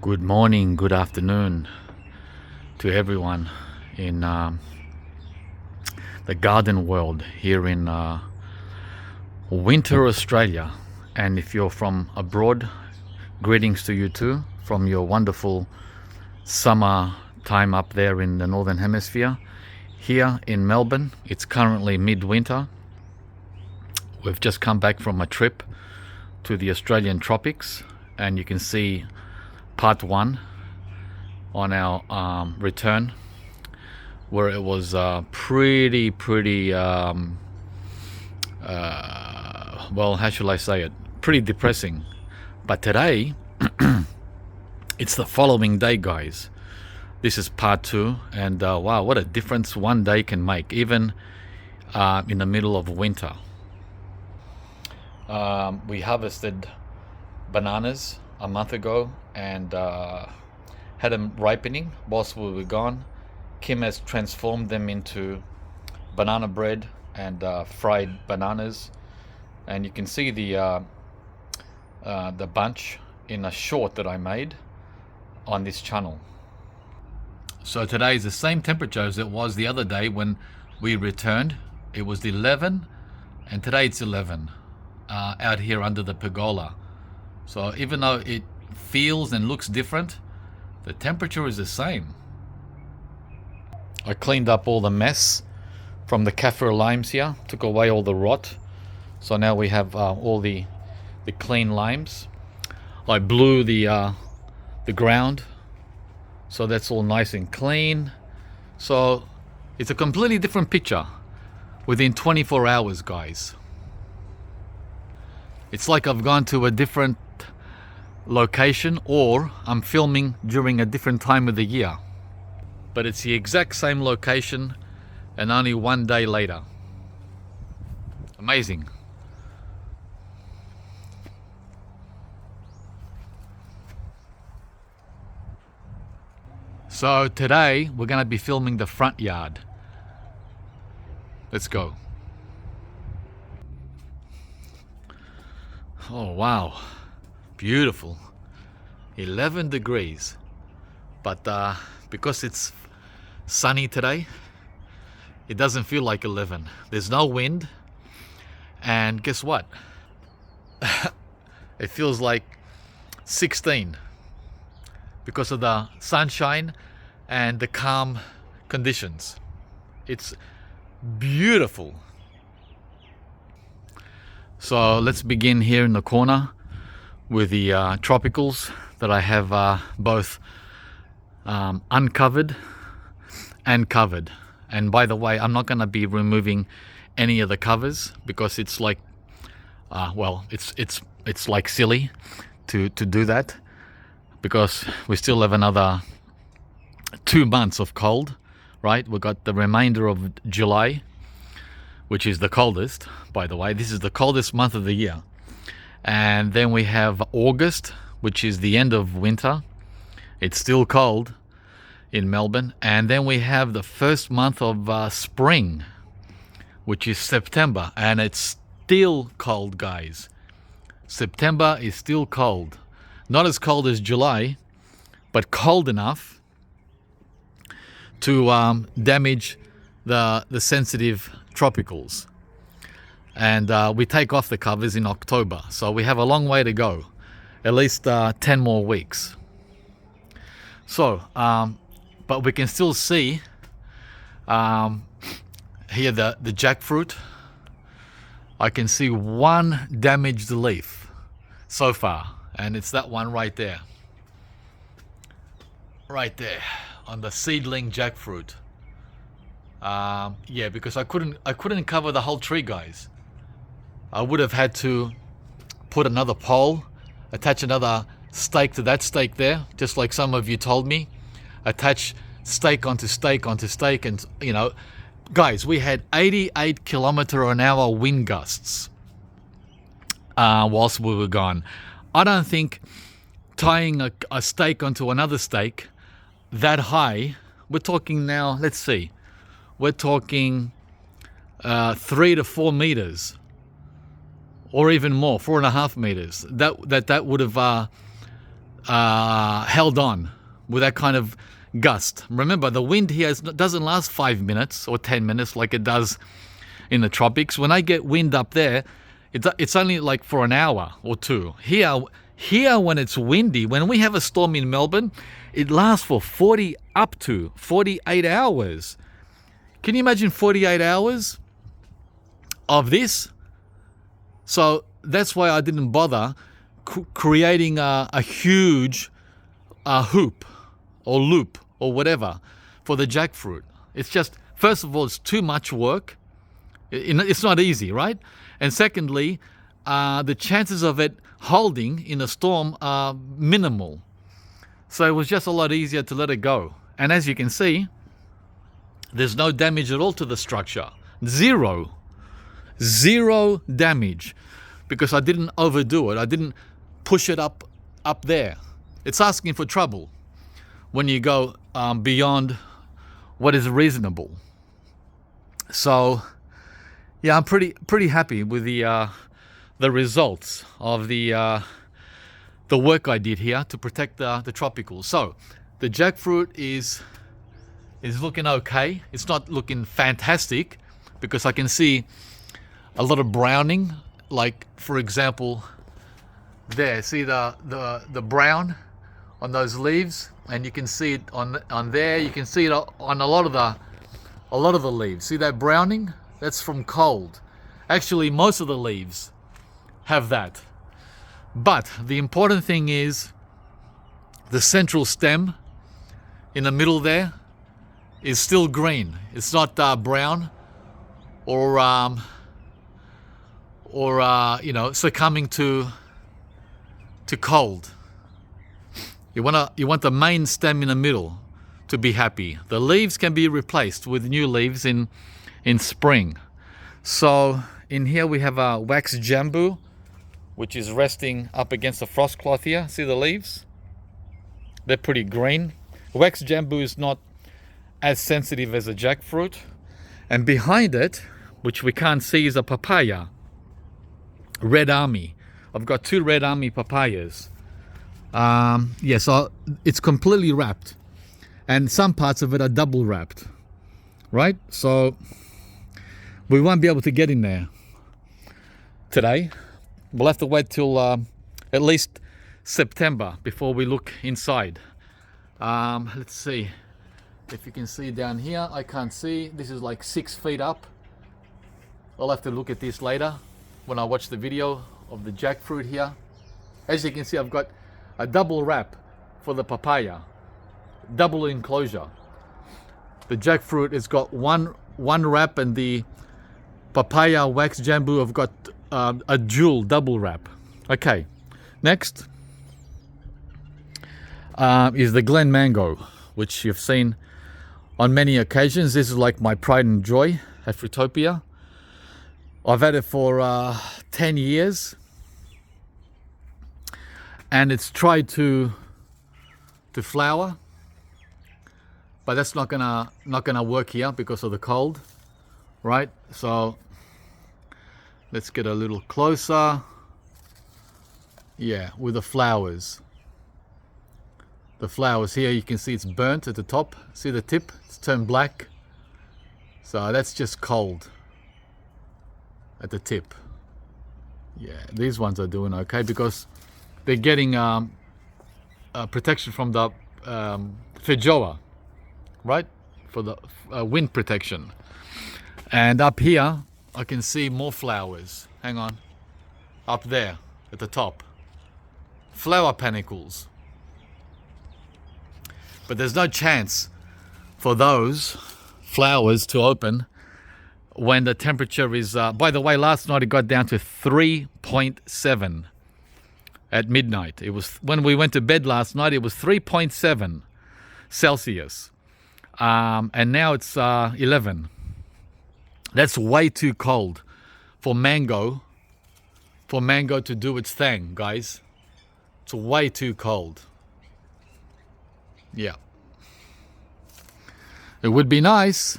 Good morning, good afternoon to everyone in the garden world here in winter Australia. And if you're from abroad, greetings to you too from your wonderful summer time up there in the Northern Hemisphere. Here in Melbourne, it's currently midwinter. We've just come back from a trip to the Australian tropics, and you can see part one on our return, where it was pretty well, how shall I say it, pretty depressing. But today it's the following day, guys. This is part two, and wow, what a difference one day can make, even in the middle of winter. We harvested bananas a month ago and had them ripening whilst we were gone. Kim has transformed them into banana bread and fried bananas, and you can see the bunch in a short that I made on this channel. So today is the same temperature as it was the other day when we returned. It was 11, and today it's 11 out here under the pergola. So even though it feels and looks different, the temperature is the same. I cleaned up all the mess from the kaffir limes here, took away all the rot. So now we have all the clean limes. I blew the ground, so that's all nice and clean. So it's a completely different picture within 24 hours, guys. It's like I've gone to a different location, or I'm filming during a different time of the year. But it's the exact same location and only one day later. Amazing. So today we're going to be filming the front yard. Let's go. Oh wow, beautiful. 11 degrees, but because it's sunny today, it doesn't feel like 11. There's no wind, and guess what? It feels like 16 because of the sunshine and the calm conditions. It's beautiful. So let's begin here in the corner with the tropicals that I have both uncovered and covered. And by the way, I'm not going to be removing any of the covers because it's like, well, it's like silly to do that, because we still have another 2 months of cold, right? We've got the remainder of July, which is the coldest, by the way. This is the coldest month of the year. And then we have August, which is the end of winter. It's still cold in Melbourne. And then we have the first month of spring, which is September. And it's still cold, guys. September is still cold. Not as cold as July, but cold enough to damage the sensitive tropicals. And we take off the covers in October, so we have a long way to go, at least 10 more weeks. So but we can still see here the jackfruit. I can see one damaged leaf so far, and it's that one right there on the seedling jackfruit. Yeah, because I couldn't cover the whole tree, guys. I would have had to put another pole, attach another stake to that stake there, just like some of you told me. Attach stake onto stake onto stake, and you know, guys, we had 88 km/h wind gusts whilst we were gone. I don't think tying a stake onto another stake that high, we're talking now, let's see, we're talking 3 to 4 meters, or even more, 4.5 meters. That would have held on with that kind of gust. Remember, the wind here doesn't last 5 minutes or 10 minutes like it does in the tropics. When I get wind up there, it's only like for an hour or two. Here when it's windy, when we have a storm in Melbourne, it lasts for up to 48 hours. Can you imagine 48 hours of this? So that's why I didn't bother creating a huge hoop or loop or whatever for the jackfruit. It's just, first of all, it's too much work. It's not easy, right? And secondly, the chances of it holding in a storm are minimal. So it was just a lot easier to let it go. And as you can see, there's no damage at all to the structure. Zero damage, because I didn't overdo it. I didn't push it up there. It's asking for trouble when you go beyond what is reasonable. So yeah, I'm pretty happy with the results of the work I did here to protect the tropicals. So the jackfruit is looking okay. It's not looking fantastic because I can see a lot of browning. Like, for example, there, see the brown on those leaves, and you can see it on there. You can see it on a lot of the leaves. See that browning? That's from cold. Actually, most of the leaves have that. But the important thing is the central stem in the middle there is still green. It's not brown or succumbing to cold. You want the main stem in the middle to be happy. The leaves can be replaced with new leaves in spring. So in here we have a wax jambu, which is resting up against the frost cloth here. See the leaves? They're pretty green. Wax jambu is not as sensitive as a jackfruit. And behind it, which we can't see, is a papaya. Red Army. I've got 2 Red Army papayas. So it's completely wrapped. And some parts of it are double wrapped. Right? So we won't be able to get in there today. We'll have to wait till at least September before we look inside. Let's see if you can see down here. I can't see. This is like 6 feet up. I'll have to look at this later when I watch the video of the jackfruit here. As you can see, I've got a double wrap for the papaya, double enclosure. The jackfruit has got one wrap, and the papaya wax jambu have got a dual double wrap. Okay, next is the Glen mango, which you've seen on many occasions. This is like my pride and joy at Fruitopia. I've had it for 10 years, and it's tried to flower, but that's not gonna work here because of the cold, right? So let's get a little closer. Yeah, with the flowers. The flowers here, you can see it's burnt at the top. See the tip? It's turned black. So that's just cold at the tip. Yeah, these ones are doing okay because they're getting protection from the feijoa, right? For the wind protection. And up here, I can see more flowers. Hang on. Up there at the top. Flower panicles. But there's no chance for those flowers to open when the temperature is... by the way, last night it got down to 3.7 at midnight. It was when we went to bed last night, it was 3.7 Celsius. And now it's 11. That's way too cold for mango to do its thing, guys. It's way too cold. Yeah. It would be nice,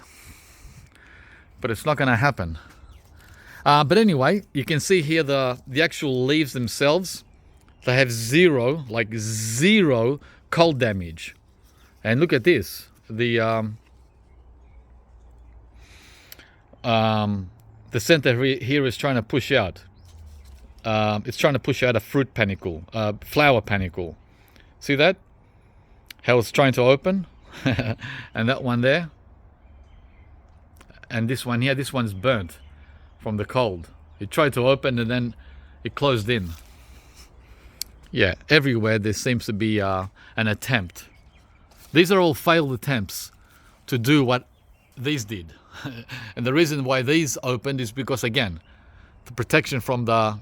but it's not going to happen. But anyway, you can see here the actual leaves themselves. They have zero, like zero cold damage. And look at this. The center here is trying to push out. It's trying to push out a fruit panicle, flower panicle. See that? How it's trying to open? And that one there. And this one here, this one's burnt from the cold. It tried to open and then it closed in. Yeah, everywhere there seems to be an attempt. These are all failed attempts to do what these did. And the reason why these opened is because, again, the protection from the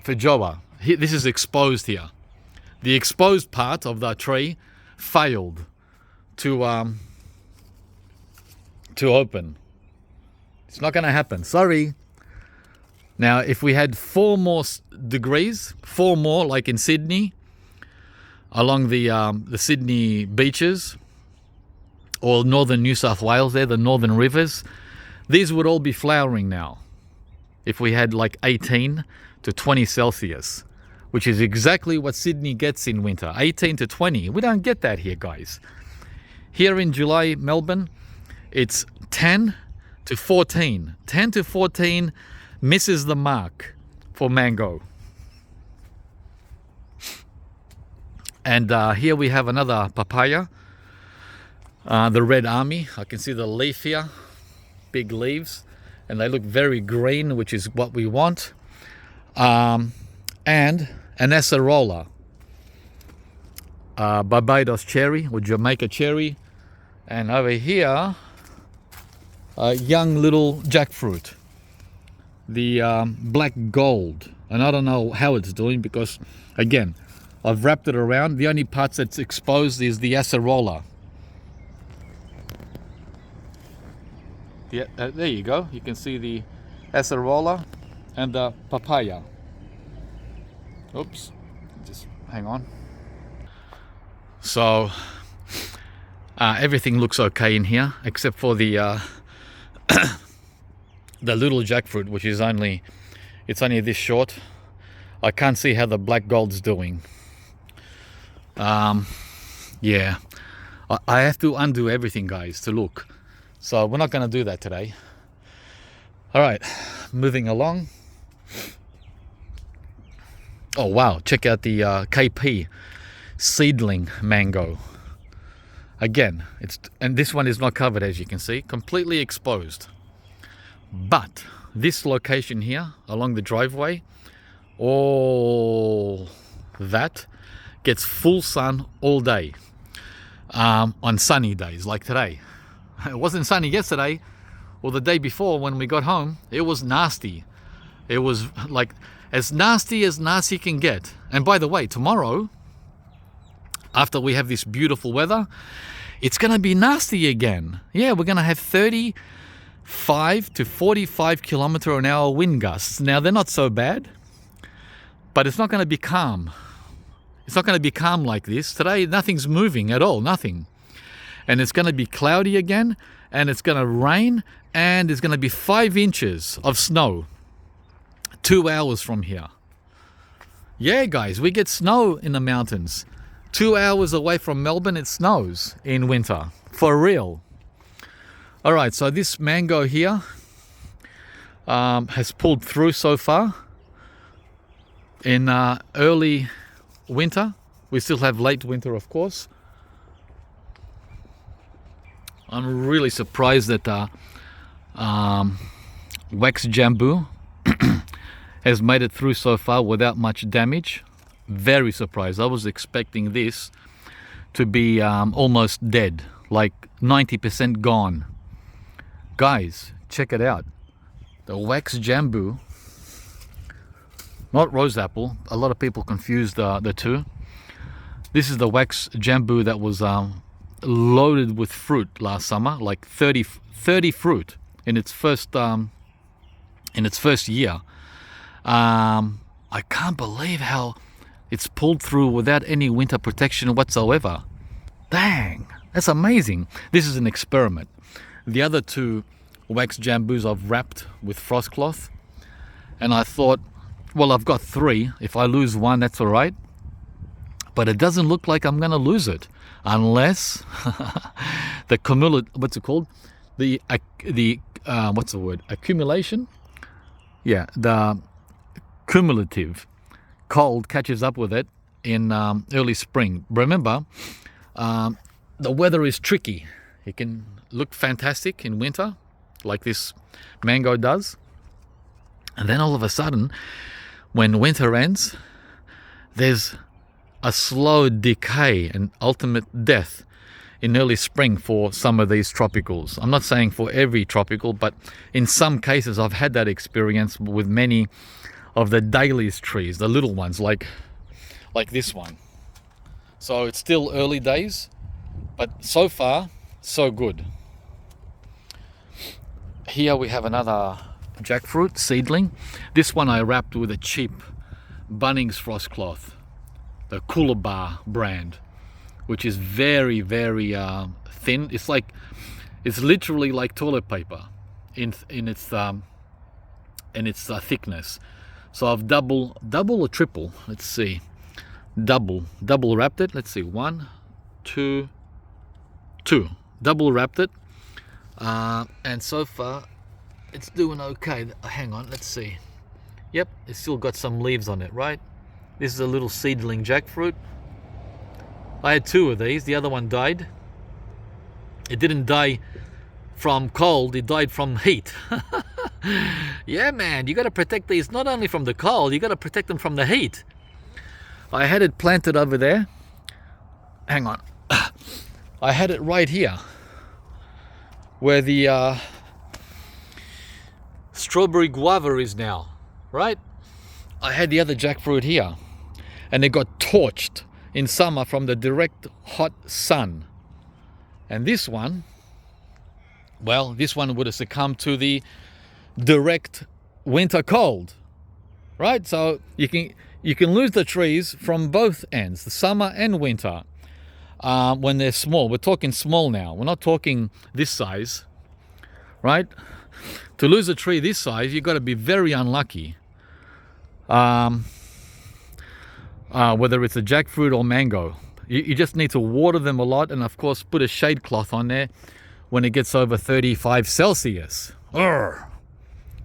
Fruitopia. This is exposed here. The exposed part of the tree failed to open. It's not going to happen. Sorry. Now, if we had 4 more degrees, 4 more, like in Sydney, along the Sydney beaches, or northern New South Wales there, the northern rivers, these would all be flowering now. If we had like 18 to 20 Celsius, which is exactly what Sydney gets in winter, 18 to 20. We don't get that here, guys. Here in July, Melbourne, it's 10 to 14. 10 to 14 misses the mark for mango. And here we have another papaya, the red army. I can see the leaf here, big leaves, and they look very green, which is what we want. And an acerola, Barbados cherry or Jamaica cherry, and over here, a young little jackfruit, the black gold. And I don't know how it's doing because, again, I've wrapped it around. The only parts that's exposed is the acerola. Yeah, there you go. You can see the acerola and the papaya. Oops, just hang on. So everything looks okay in here except for the the little jackfruit, which is only this short. I can't see how the black gold's doing. Yeah, I have to undo everything, guys, to look. So we're not going to do that today. All right, moving along. Oh wow, check out the KP seedling mango. Again, and this one is not covered, as you can see, completely exposed. But this location here along the driveway, all that gets full sun all day on sunny days like today. It wasn't sunny yesterday or the day before when we got home. It was nasty. It was like as nasty can get. And by the way, tomorrow, after we have this beautiful weather, it's going to be nasty again. Yeah, we're going to have 35 to 45 kilometer an hour wind gusts. Now, they're not so bad, but it's not going to be calm. It's not going to be calm like this. Today, nothing's moving at all, nothing. And it's going to be cloudy again, and it's going to rain, and there's going to be 5 inches of snow 2 hours from here. Yeah, guys, we get snow in the mountains. 2 hours away from Melbourne, it snows in winter. For real. All right, so this mango here has pulled through so far. In early winter, we still have late winter, of course. I'm really surprised that wax jambu has made it through so far without much damage. Very surprised. I was expecting this to be almost dead, like 90% gone. Guys, check it out. The wax jambu, not rose apple. A lot of people confuse the two. This is the wax jambu that was loaded with fruit last summer, like 30 fruit in its first year. I can't believe how it's pulled through without any winter protection whatsoever. Dang, that's amazing. This is an experiment. The other 2 wax jambus I've wrapped with frost cloth, and I thought Well, I've got 3. If I lose one, that's all right. But it doesn't look like I'm gonna lose it unless the what's it called? The what's the word? Accumulation? Yeah, the cumulative cold catches up with it in early spring. Remember, the weather is tricky. It can look fantastic in winter, like this mango does. And then all of a sudden, when winter ends, there's a slow decay and ultimate death in early spring for some of these tropicals. I'm not saying for every tropical, but in some cases I've had that experience with many of the dailies trees, the little ones like this one. So it's still early days, but so far so good. Here we have another jackfruit seedling. This one I wrapped with a cheap Bunnings frost cloth, the Coolabah brand, which is very, very thin. It's literally like toilet paper in its thickness. So I've double or triple, let's see, double wrapped it. Let's see, 1, 2, double wrapped it, and so far it's doing okay. Hang on, let's see. Yep, it's still got some leaves on it, right? This is a little seedling jackfruit. I had 2 of these. The other one died. It didn't die from cold, it died from heat. Yeah, man, you got to protect these not only from the cold, you got to protect them from the heat. I had it planted over there. Hang on. I had it right here where the strawberry guava is now, right? I had the other jackfruit here, and it got torched in summer from the direct hot sun. And this one, well, this one would have succumbed to the direct winter cold, right? So you can lose the trees from both ends, the summer and winter, when they're small. We're talking small now. We're not talking this size, right? To lose a tree this size, you've got to be very unlucky. Whether it's a jackfruit or mango, you just need to water them a lot, and of course put a shade cloth on there when it gets over 35 Celsius. Urgh.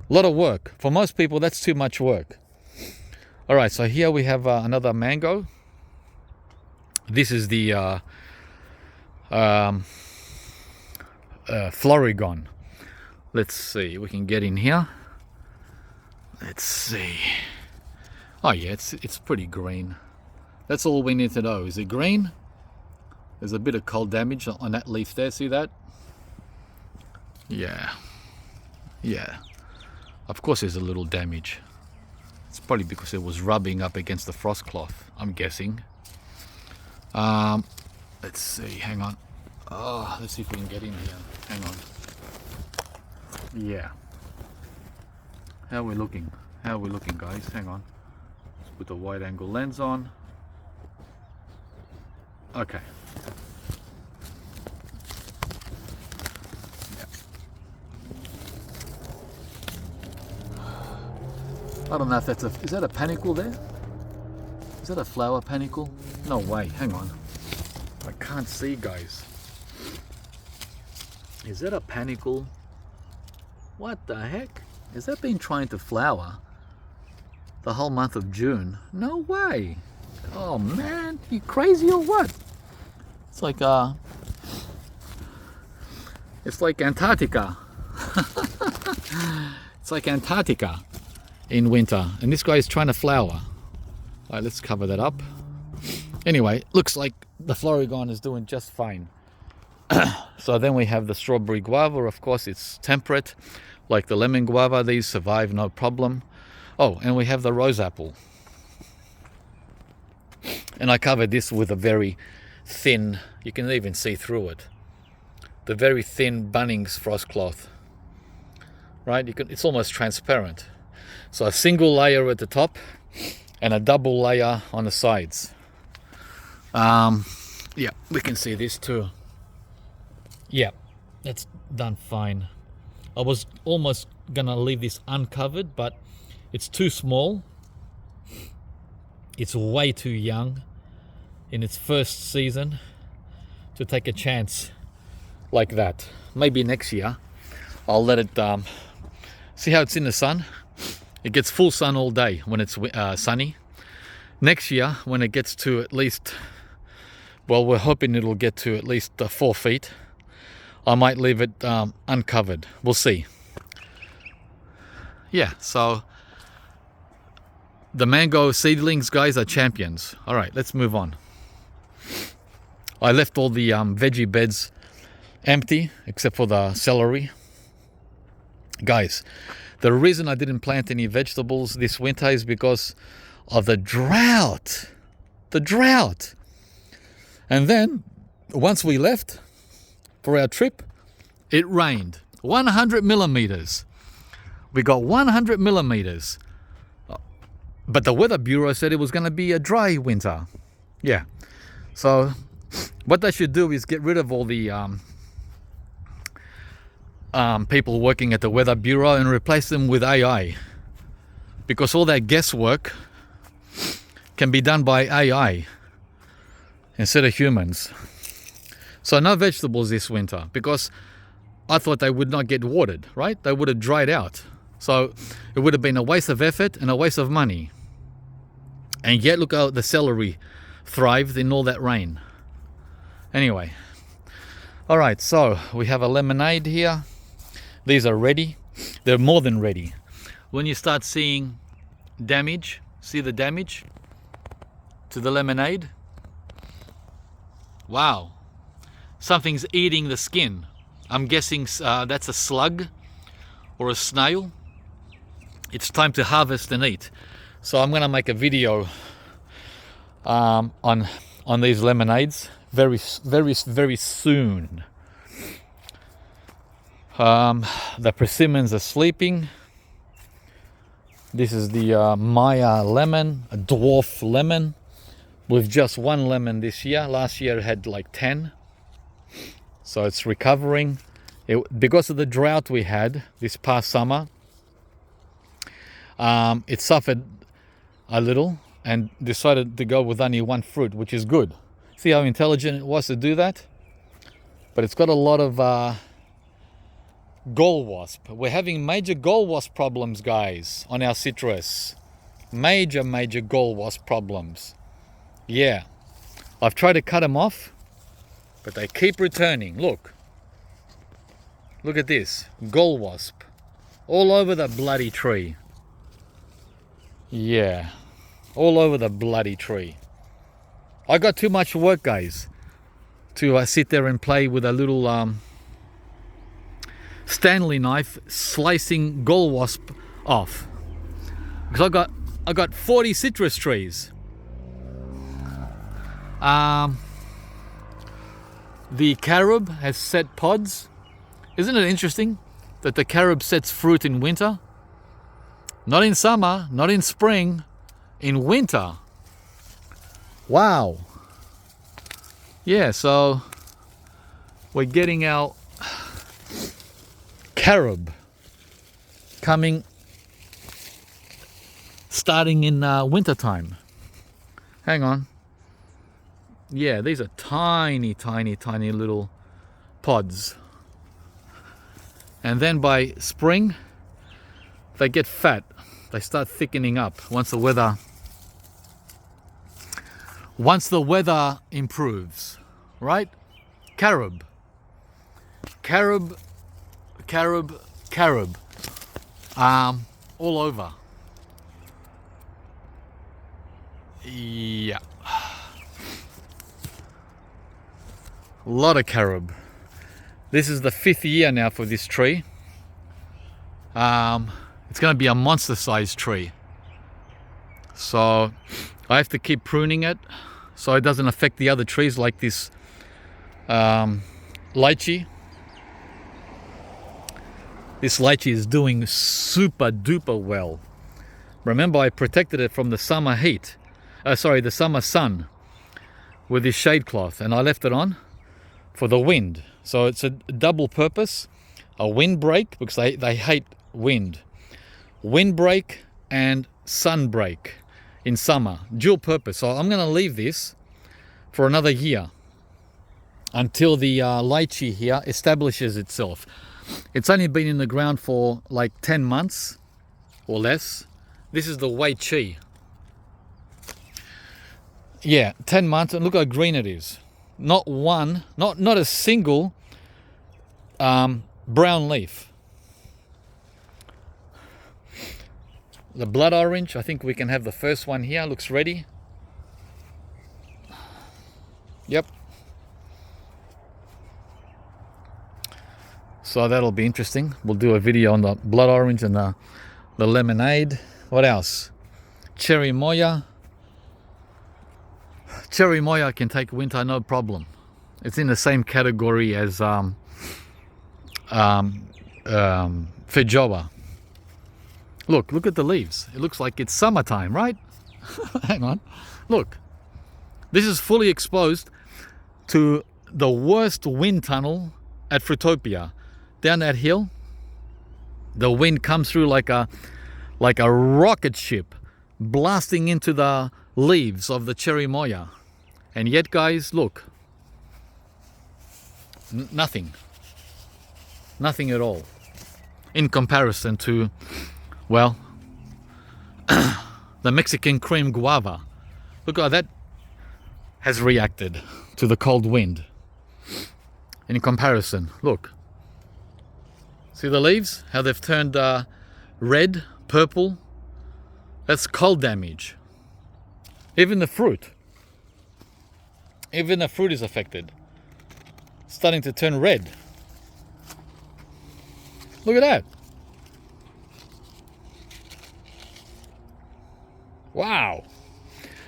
A lot of work. For most people, that's too much work. All right, so here we have another mango. This is the Florigon. Let's see, we can get in here. Let's see. Oh yeah, it's pretty green. That's all we need to know. Is it green? There's a bit of cold damage on that leaf there. See that? Yeah. Yeah. Of course there's a little damage. It's probably because it was rubbing up against the frost cloth, I'm guessing. Let's see, hang on. Oh, let's see if we can get in here. Hang on. Yeah. How are we looking? How are we looking, guys? Hang on. Let's put the wide angle lens on. Okay. Yeah. I don't know if that's is that a panicle there? Is that a flower panicle? No way, hang on. I can't see, guys. Is that a panicle? What the heck? Has that been trying to flower the whole month of June? No way. Oh man, you crazy or what? It's like Antarctica. It's like Antarctica in winter, and this guy is trying to flower. All right, let's cover that up. Anyway, looks like the Florigon is doing just fine. So then we have the strawberry guava. Of course, it's temperate, like the lemon guava. These survive no problem. Oh, and we have the rose apple. And I covered this with a very thin, you can even see through it, the very thin Bunnings frost cloth. Right? It's almost transparent. So a single layer at the top and a double layer on the sides. Yeah, we can see this too. Yeah, that's done fine. I was almost gonna leave this uncovered, but it's too small It's way too young in its first season to take a chance like that. Maybe next year I'll let it see how it's in the sun. It gets full sun all day when it's sunny. Next year, when it gets to at least, well, we're hoping it'll get to at least 4 feet, I might leave it uncovered. We'll see. Yeah, so the mango seedlings, guys, are champions. All right, let's move on. I left all the veggie beds empty except for the celery. Guys, the reason I didn't plant any vegetables this winter is because of the drought. The drought. And then, once we left for our trip, it rained 100 millimeters. We got 100 millimeters. But the Weather Bureau said it was going to be a dry winter. Yeah. So, what they should do is get rid of all the people working at the Weather Bureau and replace them with AI. Because all that guesswork can be done by AI instead of humans. So no vegetables this winter because I thought they would not get watered, right? They would have dried out. So it would have been a waste of effort and a waste of money. And yet look how the celery thrived in all that rain. Anyway. All right, so we have a lemonade here. These are ready. They're more than ready. When you start seeing damage, see the damage to the lemonade? Wow. Something's eating the skin. I'm guessing that's a slug or a snail. It's time to harvest and eat. So I'm going to make a video on these lemonades very soon. The persimmons are sleeping. This is the Maya lemon, a dwarf lemon with just 1 lemon this year. Last year it had like 10. So it's recovering. Because of the drought we had this past summer, it suffered a little and decided to go with only 1 fruit, which is good. See how intelligent it was to do that? But it's got a lot of gall wasp. We're having major gall wasp problems, guys, on our citrus. Major gall wasp problems. Yeah. I've tried to cut them off, but they keep returning. Look. Look at this. Gall wasp. All over the bloody tree. Yeah. All over the bloody tree. I got too much work, guys, to sit there and play with a little Stanley knife slicing gall wasp off. Because I got 40 citrus trees. The carob has set pods. Isn't it interesting that the carob sets fruit in winter? Not in summer, not in spring, in winter. Wow. Yeah, so we're getting our carob coming, starting in winter time. Hang on. Yeah, these are tiny little pods. And then by spring, they get fat. They start thickening up once the weather improves, right? Carob. All over. Yeah. A lot of carob. This is the 5th year now for this tree. It's going to be a monster-sized tree. So I have to keep pruning it so it doesn't affect the other trees like this lychee. This lychee is doing super duper well. Remember, I protected it from the summer heat. The summer sun with this shade cloth, and I left it on for the wind. So it's a double purpose, a wind break, because they hate wind. Wind break and sun break in summer, dual purpose. So I'm going to leave this for another year until the lychee here establishes itself. It's only been in the ground for like 10 months or less. This is the Wei Chi. Yeah, 10 months, and look how green it is. Not one, not a single brown leaf. The blood orange, I think we can have the first one here. Looks ready. Yep. So that'll be interesting. We'll do a video on the blood orange and the lemonade. What else? Cherry Moya. Cherry Moya can take winter, no problem. It's in the same category as Feijoa. Look at the leaves. It looks like it's summertime, right? Hang on. Look. This is fully exposed to the worst wind tunnel at Fruitopia. Down that hill, the wind comes through like a rocket ship, blasting into the leaves of the Cherry Moya. And yet, guys, look. Nothing. Nothing at all. In comparison to, well, the Mexican cream guava. Look how that has reacted to the cold wind. In comparison, look. See the leaves? How they've turned red, purple? That's cold damage. Even the fruit. Even the fruit is affected. It's starting to turn red. Look at that. Wow.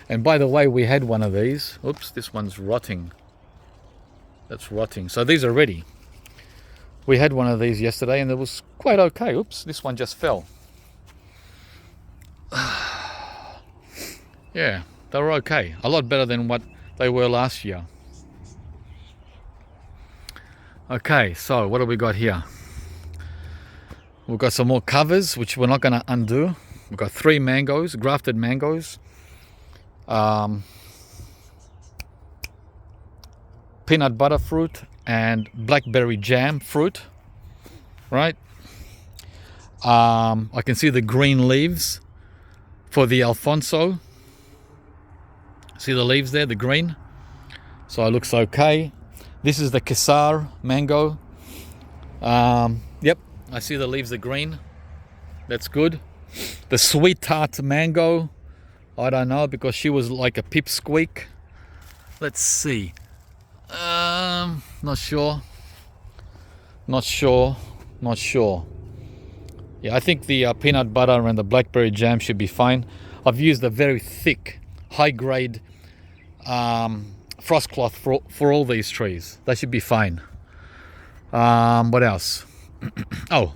And by the way, we had one of these. Oops, this one's rotting. That's rotting. So these are ready. We had one of these yesterday and it was quite okay. Oops, this one just fell. Yeah, they were okay. A lot better than what they were last year. Okay, so what do we got here? We've got some more covers, which we're not going to undo. We've got 3 mangoes, grafted mangoes. Peanut butter fruit and blackberry jam fruit, right? I can see the green leaves for the Alfonso. See the leaves there, the green? So it looks okay. This is the Kesar mango. Yep, I see the leaves are green. That's good. The sweet tart mango, I don't know, because she was like a pipsqueak. Let's see. Not sure. Yeah, I think the peanut butter and the blackberry jam should be fine. I've used a very thick, high-grade frost cloth for all these trees. They should be fine. What else? Oh,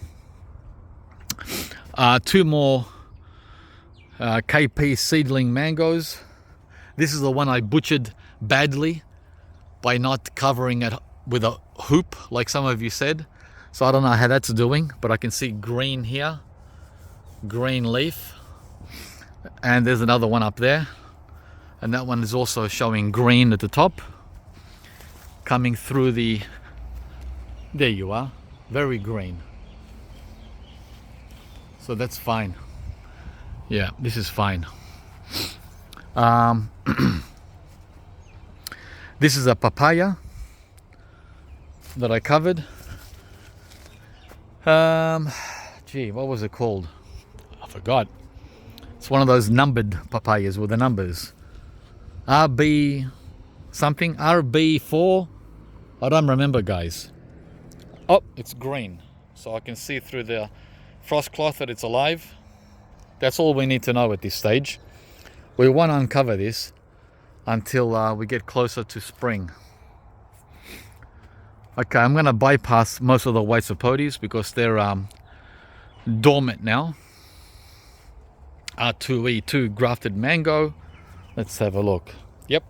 2 more KP seedling mangoes. This is the one I butchered badly by not covering it with a hoop, like some of you said. So I don't know how that's doing, but I can see green here, green leaf. And there's another one up there. And that one is also showing green at the top. Coming through the, there you are, very green. So that's fine. Yeah, this is fine. This is a papaya that I covered. Gee, what was it called? I forgot. It's one of those numbered papayas with the numbers. RB something, RB4. I don't remember, guys. Oh, it's green. So I can see through the frost cloth that it's alive. That's all we need to know at this stage. We won't uncover this until we get closer to spring. Okay, I'm going to bypass most of the white sapotes because they're dormant now. R2E2 grafted mango. Let's have a look. Yep,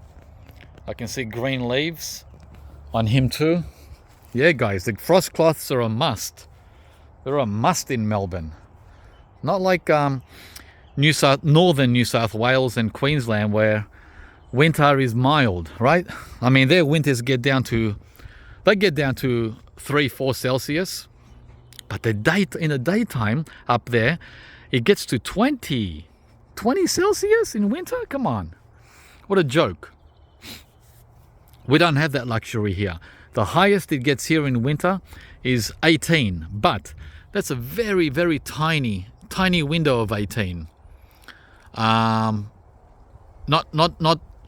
I can see green leaves on him too. Yeah, guys, the frost cloths are a must. They're a must in Melbourne. Not like northern New South Wales and Queensland, where winter is mild, right? I mean, their winters get down to 3-4 Celsius, but in the daytime up there, it gets to 20 Celsius in winter. Come on, what a joke. We don't have that luxury here. The highest it gets here in winter is 18, but that's a very, very tiny window of 18. Not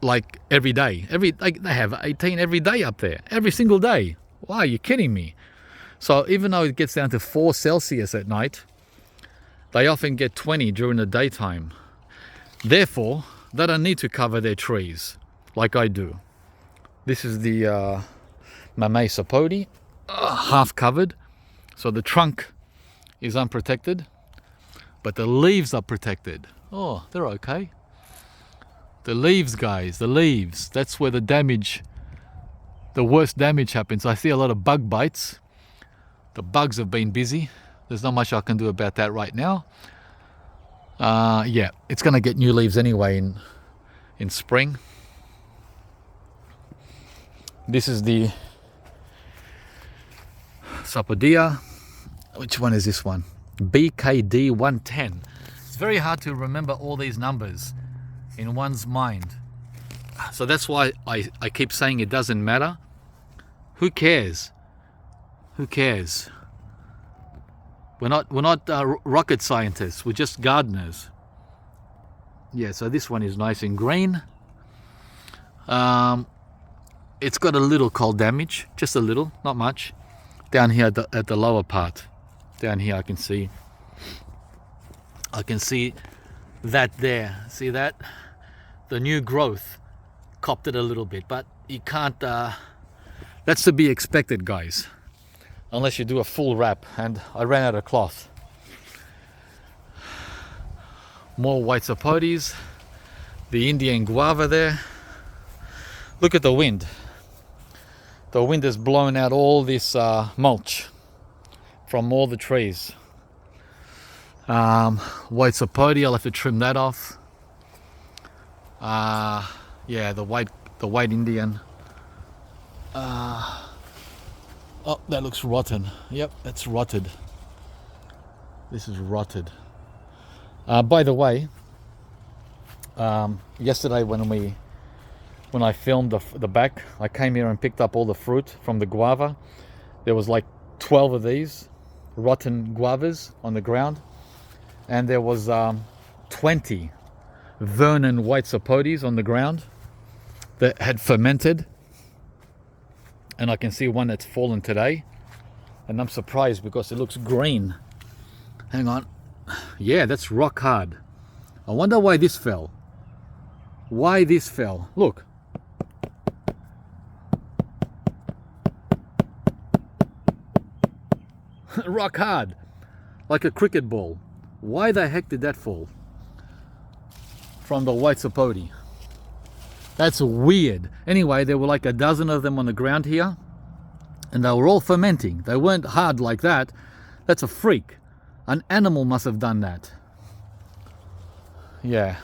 like every day. They have 18 every day up there, every single day. Wow, you're kidding me. So even though it gets down to 4 Celsius at night, they often get 20 during the daytime. Therefore, they don't need to cover their trees like I do. This is the Sapodilla, half covered. So the trunk is unprotected, but the leaves are protected. Oh, they're okay. The leaves, guys, the leaves. That's where the worst damage happens. I see a lot of bug bites. The bugs have been busy. There's not much I can do about that right now. Yeah, it's going to get new leaves anyway in spring. This is the Sapodilla. Which one is this one? BKD 110. It's very hard to remember all these numbers in one's mind. So that's why I keep saying it doesn't matter. Who cares? Who cares? We're not rocket scientists. We're just gardeners. Yeah, so this one is nice and green. It's got a little cold damage, just a little, not much. Down here at the lower part. Down here I can see that there. See that? The new growth copped it a little bit, but you can't, that's to be expected, guys, unless you do a full wrap, and I ran out of cloth. More white sapodillas, the Indian guava there. Look at the wind. The wind has blown out all this mulch from all the trees. White sapodilla, I'll have to trim that off. Yeah, the white Indian. Oh, that looks rotten. Yep, that's rotted. This is rotted. By the way, yesterday when I filmed the back, I came here and picked up all the fruit from the guava. There was like 12 of these rotten guavas on the ground, and there was 20 Vernon white sapodillas on the ground that had fermented, and I can see one that's fallen today, and I'm surprised because it looks green. Hang on. Yeah, that's rock hard. I wonder why this fell. Why this fell. Look. Rock hard. Like a cricket ball. Why the heck did that fall? From the white sapodilla. That's weird. Anyway, there were like a dozen of them on the ground here, and they were all fermenting. They weren't hard like that. That's a freak. An animal must have done that. Yeah.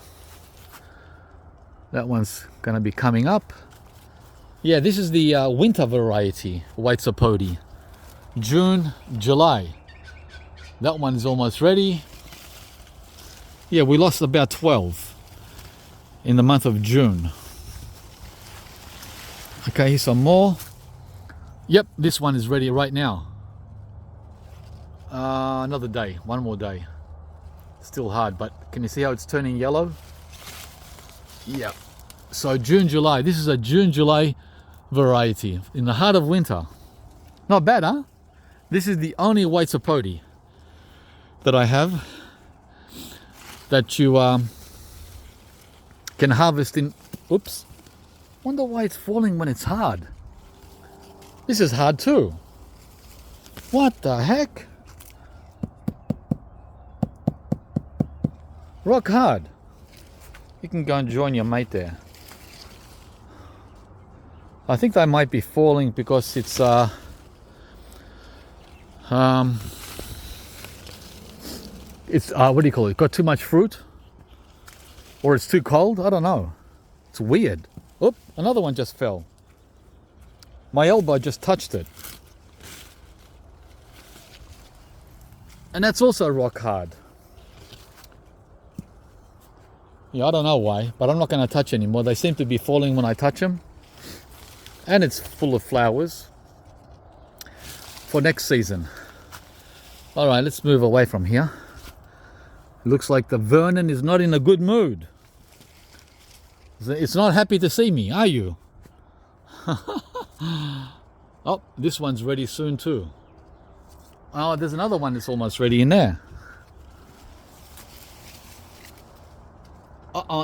That one's gonna be coming up. Yeah, this is the winter variety, white sapodilla. June, July. That one's almost ready. Yeah, we lost about 12 in the month of June. Okay, here's some more. Yep, this one is ready right now. Another day, one more day. Still hard, but can you see how it's turning yellow? Yep. So June, July. This is a June, July variety in the heart of winter. Not bad, huh? This is the only white sapodilla that I have that you can harvest in. Oops. Wonder why it's falling when it's hard. This is hard too. What the heck? Rock hard. You can go and join your mate there. I think they might be falling because it's what do you call it? Got too much fruit. Or it's too cold, I don't know. It's weird. Oop, another one just fell. My elbow just touched it. And that's also rock hard. Yeah, I don't know why, but I'm not going to touch anymore. They seem to be falling when I touch them. And it's full of flowers for next season. All right, let's move away from here. It looks like the Vernon is not in a good mood. It's not happy to see me, are you? Oh, this one's ready soon too. Oh, there's another one that's almost ready in there.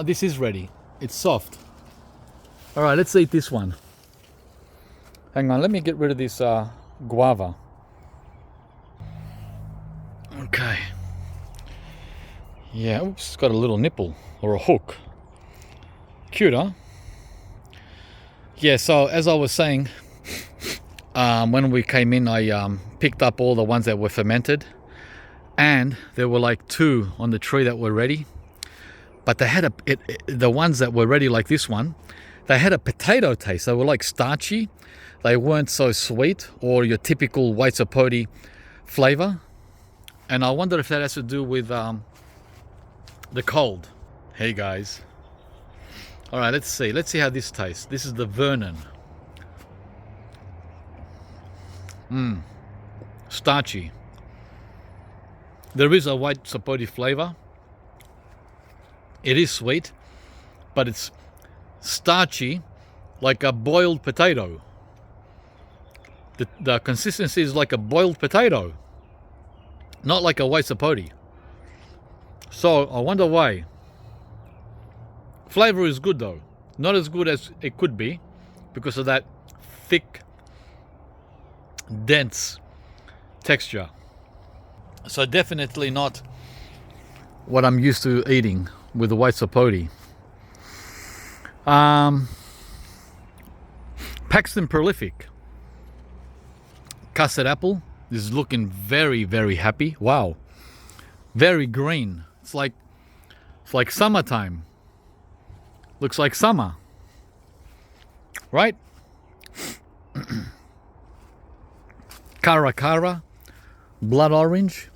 This is ready. It's soft. All right, let's eat this one. Hang on, let me get rid of this guava. Okay. Yeah, oops, it's got a little nipple or a hook. Cute, huh? Yeah, so as I was saying, when we came in, I picked up all the ones that were fermented, and there were like 2 on the tree that were ready. But they had the ones that were ready, like this one, they had a potato taste. They were like starchy. They weren't so sweet or your typical white sapodi flavor. And I wonder if that has to do with the cold. Hey guys. All right, let's see. Let's see how this tastes. This is the Vernon. Starchy. There is a white sapodi flavor. It is sweet, but it's starchy like a boiled potato. The consistency is like a boiled potato, not like a white sapodi. So I wonder why. Flavor is good though. Not as good as it could be because of that thick, dense texture. So definitely not what I'm used to eating with the white sapodi. Paxton Prolific. Custard apple is looking very, very happy. Wow. Very green. It's like summertime. Looks like summer. Right? Cara Cara. Blood orange.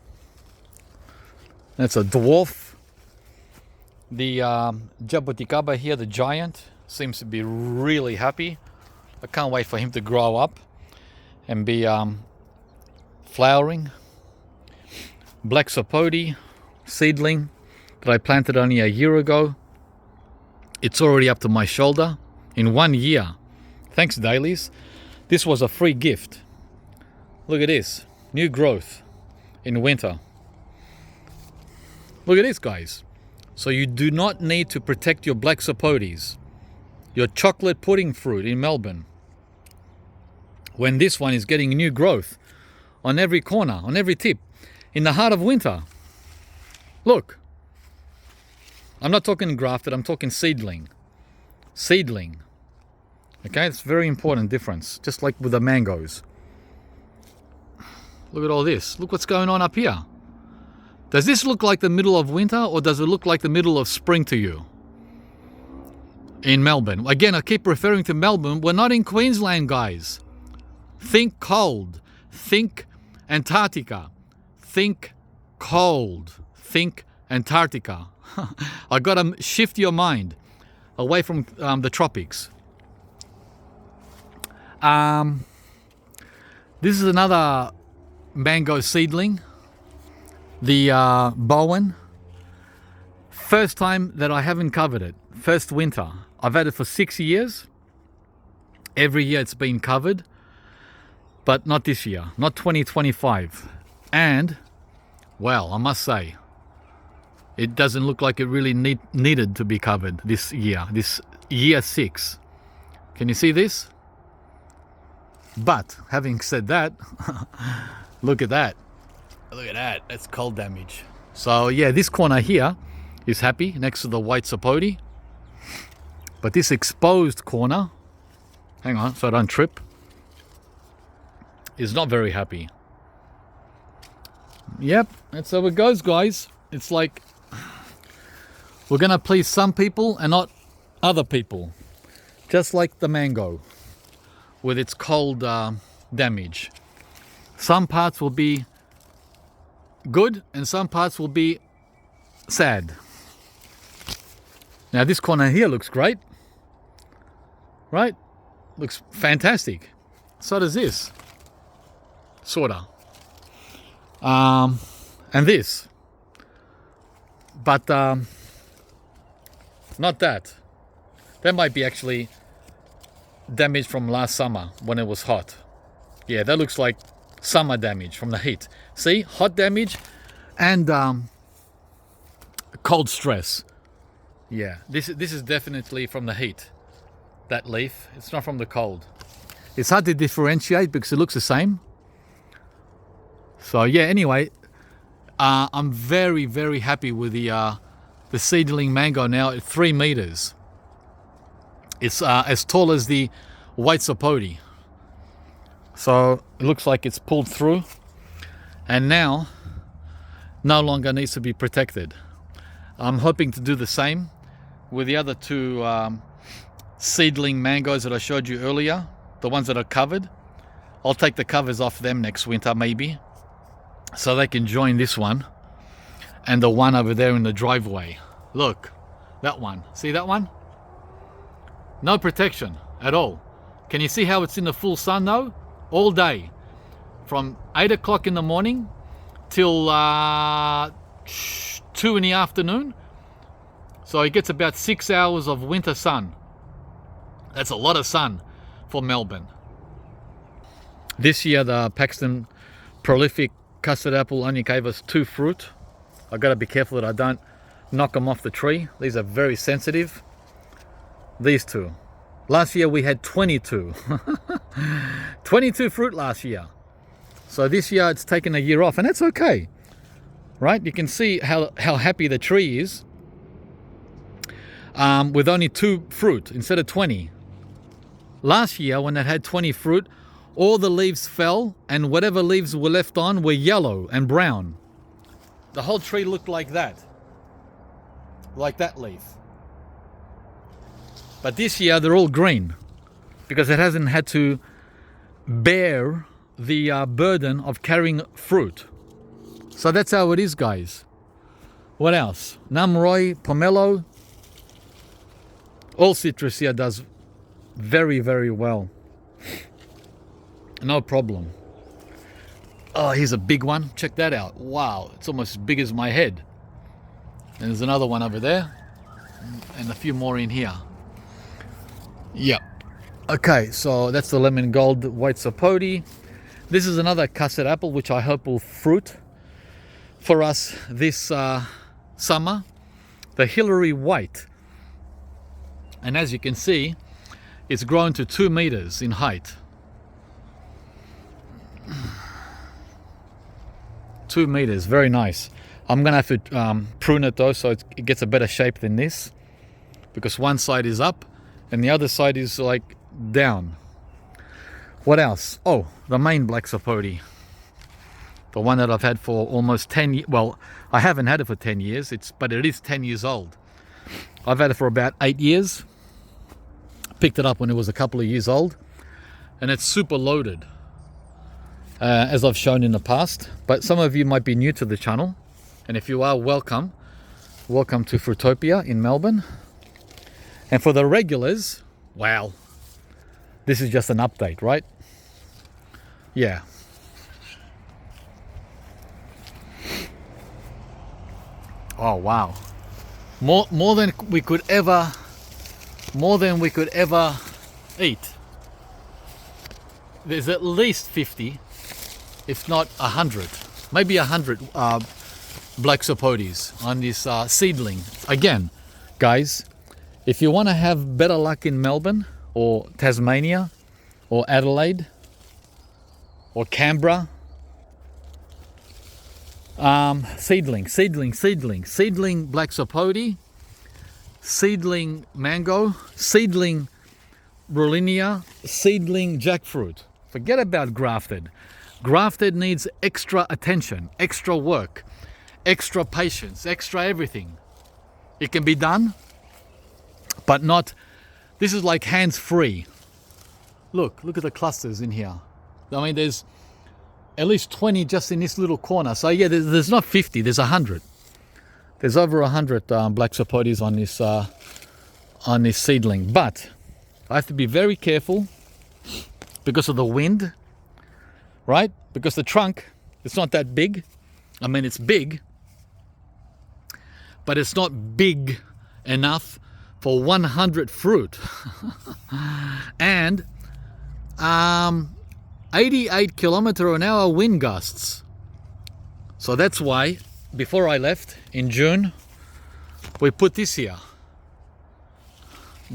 That's a dwarf. The Jabuticaba here, the giant, seems to be really happy. I can't wait for him to grow up and be flowering. Black sapodi seedling that I planted only a year ago. It's already up to my shoulder in 1 year. Thanks, Dailies. This was a free gift. Look at this. New growth in winter. Look at this, guys. So you do not need to protect your black sapodis, your chocolate pudding fruit in Melbourne, when this one is getting new growth on every corner, on every tip, in the heart of winter. Look. I'm not talking grafted, I'm talking seedling. Seedling. Okay, it's a very important difference, just like with the mangoes. Look at all this. Look what's going on up here. Does this look like the middle of winter or does it look like the middle of spring to you? In Melbourne. Again, I keep referring to Melbourne. We're not in Queensland, guys. Think cold. Think Antarctica. Think cold. Think Antarctica. I got to shift your mind away from the tropics. This is another mango seedling. The Bowen. First time that I haven't covered it. First winter. I've had it for 6 years. Every year it's been covered. But not this year. Not 2025. And, well, I must say, it doesn't look like it really needed to be covered this year. This year 6. Can you see this? But, having said that, look at that. Look at that. That's cold damage. So, yeah, this corner here is happy next to the white sapodi. But this exposed corner, hang on so I don't trip, is not very happy. Yep, that's how it goes, guys. It's like We're gonna please some people and not other people. Just like the mango with its cold damage. Some parts will be good and some parts will be sad. Now this corner here looks great, right? Looks fantastic. So does this, sorta. And this, but not that. That might be actually damage from last summer when it was hot. Yeah, that looks like summer damage from the heat. See, hot damage and cold stress. Yeah, this is definitely from the heat. That leaf, it's not from the cold. It's hard to differentiate because it looks the same. So yeah, anyway, I'm very, very happy with the seedling mango now at 3 meters. It's as tall as the white sapodilla. So it looks like it's pulled through and now no longer needs to be protected. I'm hoping to do the same with the other 2 seedling mangoes that I showed you earlier, the ones that are covered. I'll take the covers off them next winter maybe, so they can join this one and the one over there in the driveway. Look, that one. See that one? No protection at all. Can you see how it's in the full sun though? All day. From 8 o'clock in the morning till 2 in the afternoon. So it gets about 6 hours of winter sun. That's a lot of sun for Melbourne. This year the Paxton prolific custard apple only gave us 2 fruit. I gotta be careful that I don't knock them off the tree. These are very sensitive. These 2. Last year we had 22. 22 fruit last year. So this year it's taken a year off and that's okay. Right? You can see how happy the tree is with only 2 fruit instead of 20. Last year when it had 20 fruit, all the leaves fell and whatever leaves were left on were yellow and brown. The whole tree looked like that. Like that leaf. But this year they're all green because it hasn't had to bear the burden of carrying fruit. So that's how it is, guys. What else? Namroy, pomelo. All citrus here does very, very well. No problem. Oh, here's a big one. Check that out. Wow, it's almost as big as my head. And there's another one over there. And a few more in here. Yep. Okay, so that's the lemon gold white sapodilla. This is another custard apple, which I hope will fruit for us this summer. The Hillary white. And as you can see, it's grown to 2 meters in height. 2 meters, very nice. I'm gonna have to prune it though, so it gets a better shape than this, because one side is up and the other side is like down. What else? Oh, the main black sapodilla. The one that I've had for almost 10 years. Well, I haven't had it for 10 years, but it is 10 years old. I've had it for about 8 years. Picked it up when it was a couple of years old. And it's super loaded, as I've shown in the past. But some of you might be new to the channel. And if you are, welcome. Welcome to Fruitopia in Melbourne. And for the regulars, wow. This is just an update, right? Yeah. Oh wow. More than we could ever eat. There's at least 50, if not 100, maybe 100 black sapodillas on this seedling. Again, guys, if you want to have better luck in Melbourne or Tasmania or Adelaide or Canberra, seedling black sapodilla, seedling mango, seedling Brolinia, seedling jackfruit. Forget about grafted. Grafted needs extra attention, extra work, extra patience, extra everything. It can be done, but not, this is like hands-free. Look at the clusters in here. I mean, there's at least 20 just in this little corner. So yeah, there's not 50, there's 100. There's over 100 black Sapodillas on this seedling. But I have to be very careful because of the wind, right? Because the trunk, it's not that big. I mean, it's big, but it's not big enough for 100 fruit. And 88 km/h wind gusts. So that's why before I left in June, we put this here.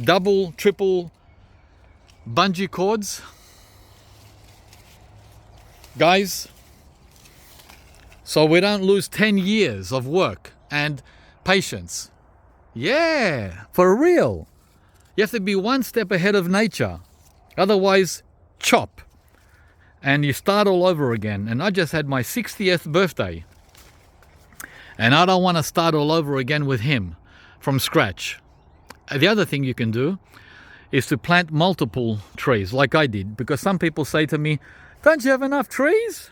Double, triple bungee cords. Guys, so we don't lose 10 years of work and patience. Yeah, for real. You have to be one step ahead of nature. Otherwise, chop. And you start all over again. And I just had my 60th birthday. And I don't want to start all over again with him from scratch. The other thing you can do is to plant multiple trees like I did. Because some people say to me, don't you have enough trees?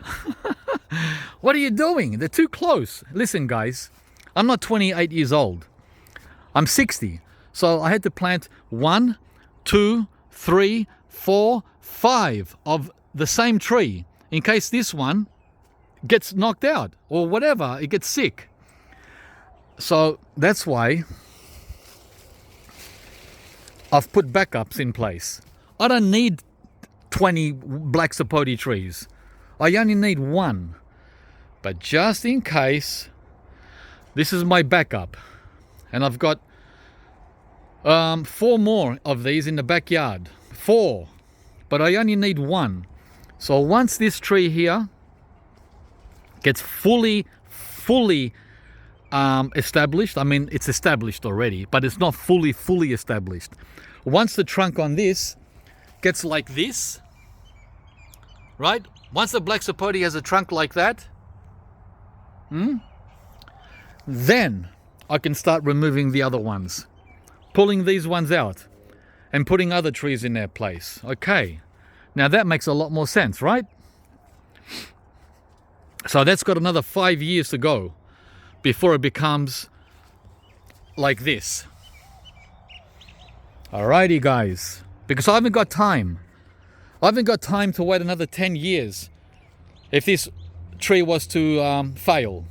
What are you doing? They're too close. Listen, guys, I'm not 28 years old. I'm 60. So I had to plant 1, 2, 3, 4, 5 of the same tree in case this one gets knocked out or whatever, it gets sick. So that's why I've put backups in place. I don't need 20 black Sapodilla trees. I only need 1. But just in case, this is my backup. And I've got 4 more of these in the backyard. 4. But I only need 1. So once this tree here gets fully established, I mean, it's established already, but it's not fully established. Once the trunk on this gets like this, right? Once the black Sapodilla has a trunk like that, then I can start removing the other ones, pulling these ones out and putting other trees in their place. Okay, now that makes a lot more sense, right? So that's got another 5 years to go before it becomes like this. Alrighty, guys, because I haven't got time. I haven't got time to wait another 10 years if this tree was to fail.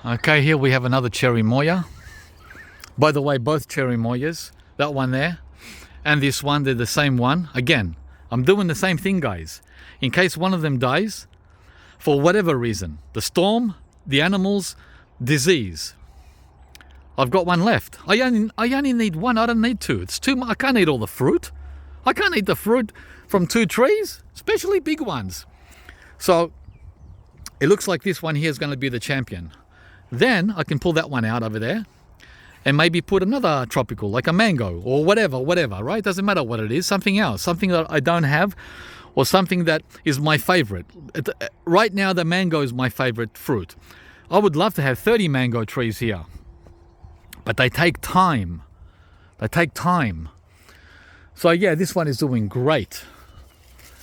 Okay, here we have another cherry moya. By the way, both cherry moyas, that one there and this one, they're the same one. Again, I'm doing the same thing, guys. In case one of them dies, for whatever reason, the storm, the animals, disease, I've got one left. I only need 1, I don't need 2. It's too much. I can't eat all the fruit. I can't eat the fruit from 2 trees, especially big ones. So it looks like this one here is going to be the champion. Then I can pull that one out over there and maybe put another tropical, like a mango or whatever, right? Doesn't matter what it is, something else, something that I don't have, or something that is my favorite. Right now, the mango is my favorite fruit. I would love to have 30 mango trees here, but they take time. They take time. So yeah, this one is doing great.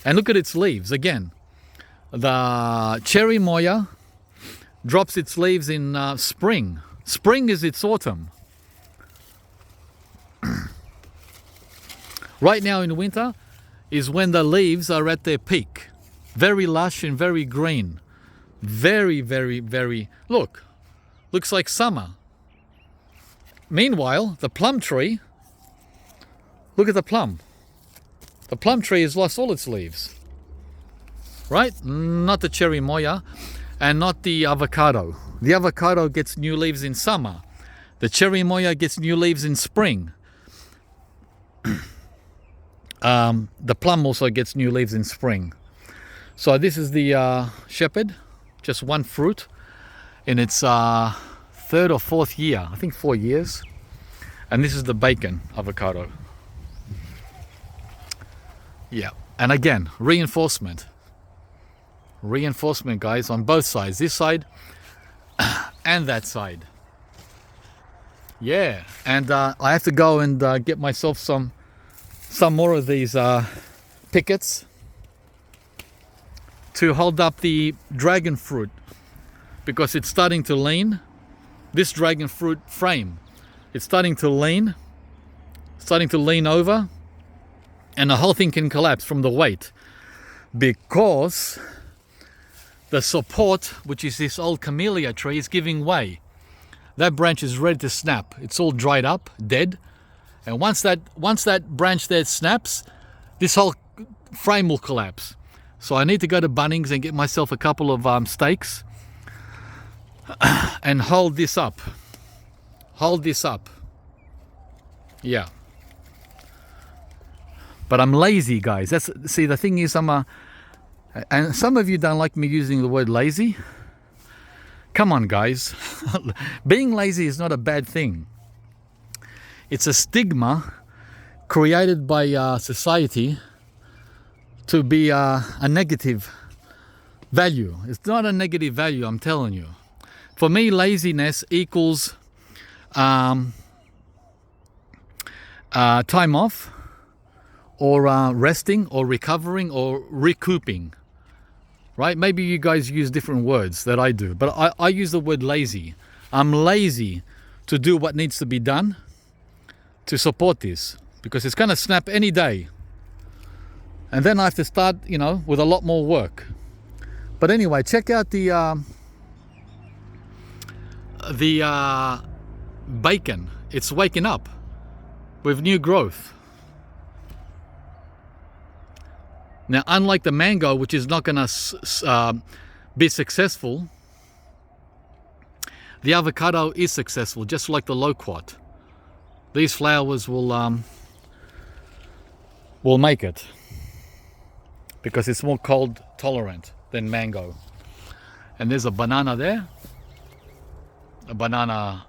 And look at its leaves again. The cherry moya drops its leaves in spring. Spring is its autumn. Right now in winter is when the leaves are at their peak. Very lush and very green. Very, looks like summer. Meanwhile, the plum tree, look at the plum. The plum tree has lost all its leaves. Right? Not the cherry moya and not the avocado. The avocado gets new leaves in summer. The cherry moya gets new leaves in spring. The plum also gets new leaves in spring. So this is the shepherd, just one fruit in its 3rd or 4th year, I think 4 years. And this is the bacon avocado. Yeah, and again, reinforcement. Reinforcement, guys, on both sides, this side and that side. Yeah, and I have to go and get myself some more of these pickets to hold up the dragon fruit, because it's starting to lean. This dragon fruit frame, it's starting to lean over, and the whole thing can collapse from the weight, because the support, which is this old camellia tree, is giving way. That branch is ready to snap. It's all dried up, dead. And once that branch there snaps, this whole frame will collapse. So I need to go to Bunnings and get myself a couple of stakes and hold this up. Hold this up. Yeah. But I'm lazy, guys. See, the thing is, and some of you don't like me using the word lazy. Come on, guys. Being lazy is not a bad thing. It's a stigma created by society to be a negative value. It's not a negative value, I'm telling you. For me, laziness equals time off, or resting, or recovering, or recouping. Right? Maybe you guys use different words that I do, but I use the word lazy. I'm lazy to do what needs to be done to support this, because it's going to snap any day. And then I have to start, with a lot more work. But anyway, check out the bacon. It's waking up with new growth. Now, unlike the mango, which is not going to be successful, the avocado is successful, just like the loquat. These flowers will make it, because it's more cold tolerant than mango. And there's a banana there, a banana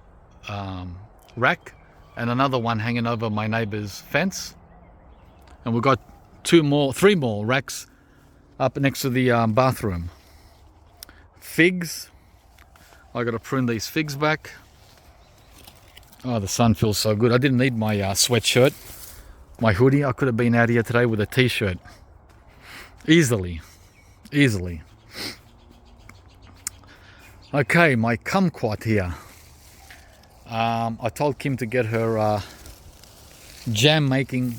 rack, and another one hanging over my neighbor's fence. And we've got three more racks up next to the bathroom. Figs. I got to prune these figs back. Oh, the sun feels so good. I didn't need my sweatshirt, my hoodie. I could have been out here today with a t-shirt. Easily. Okay, my kumquat here. I told Kim to get her jam making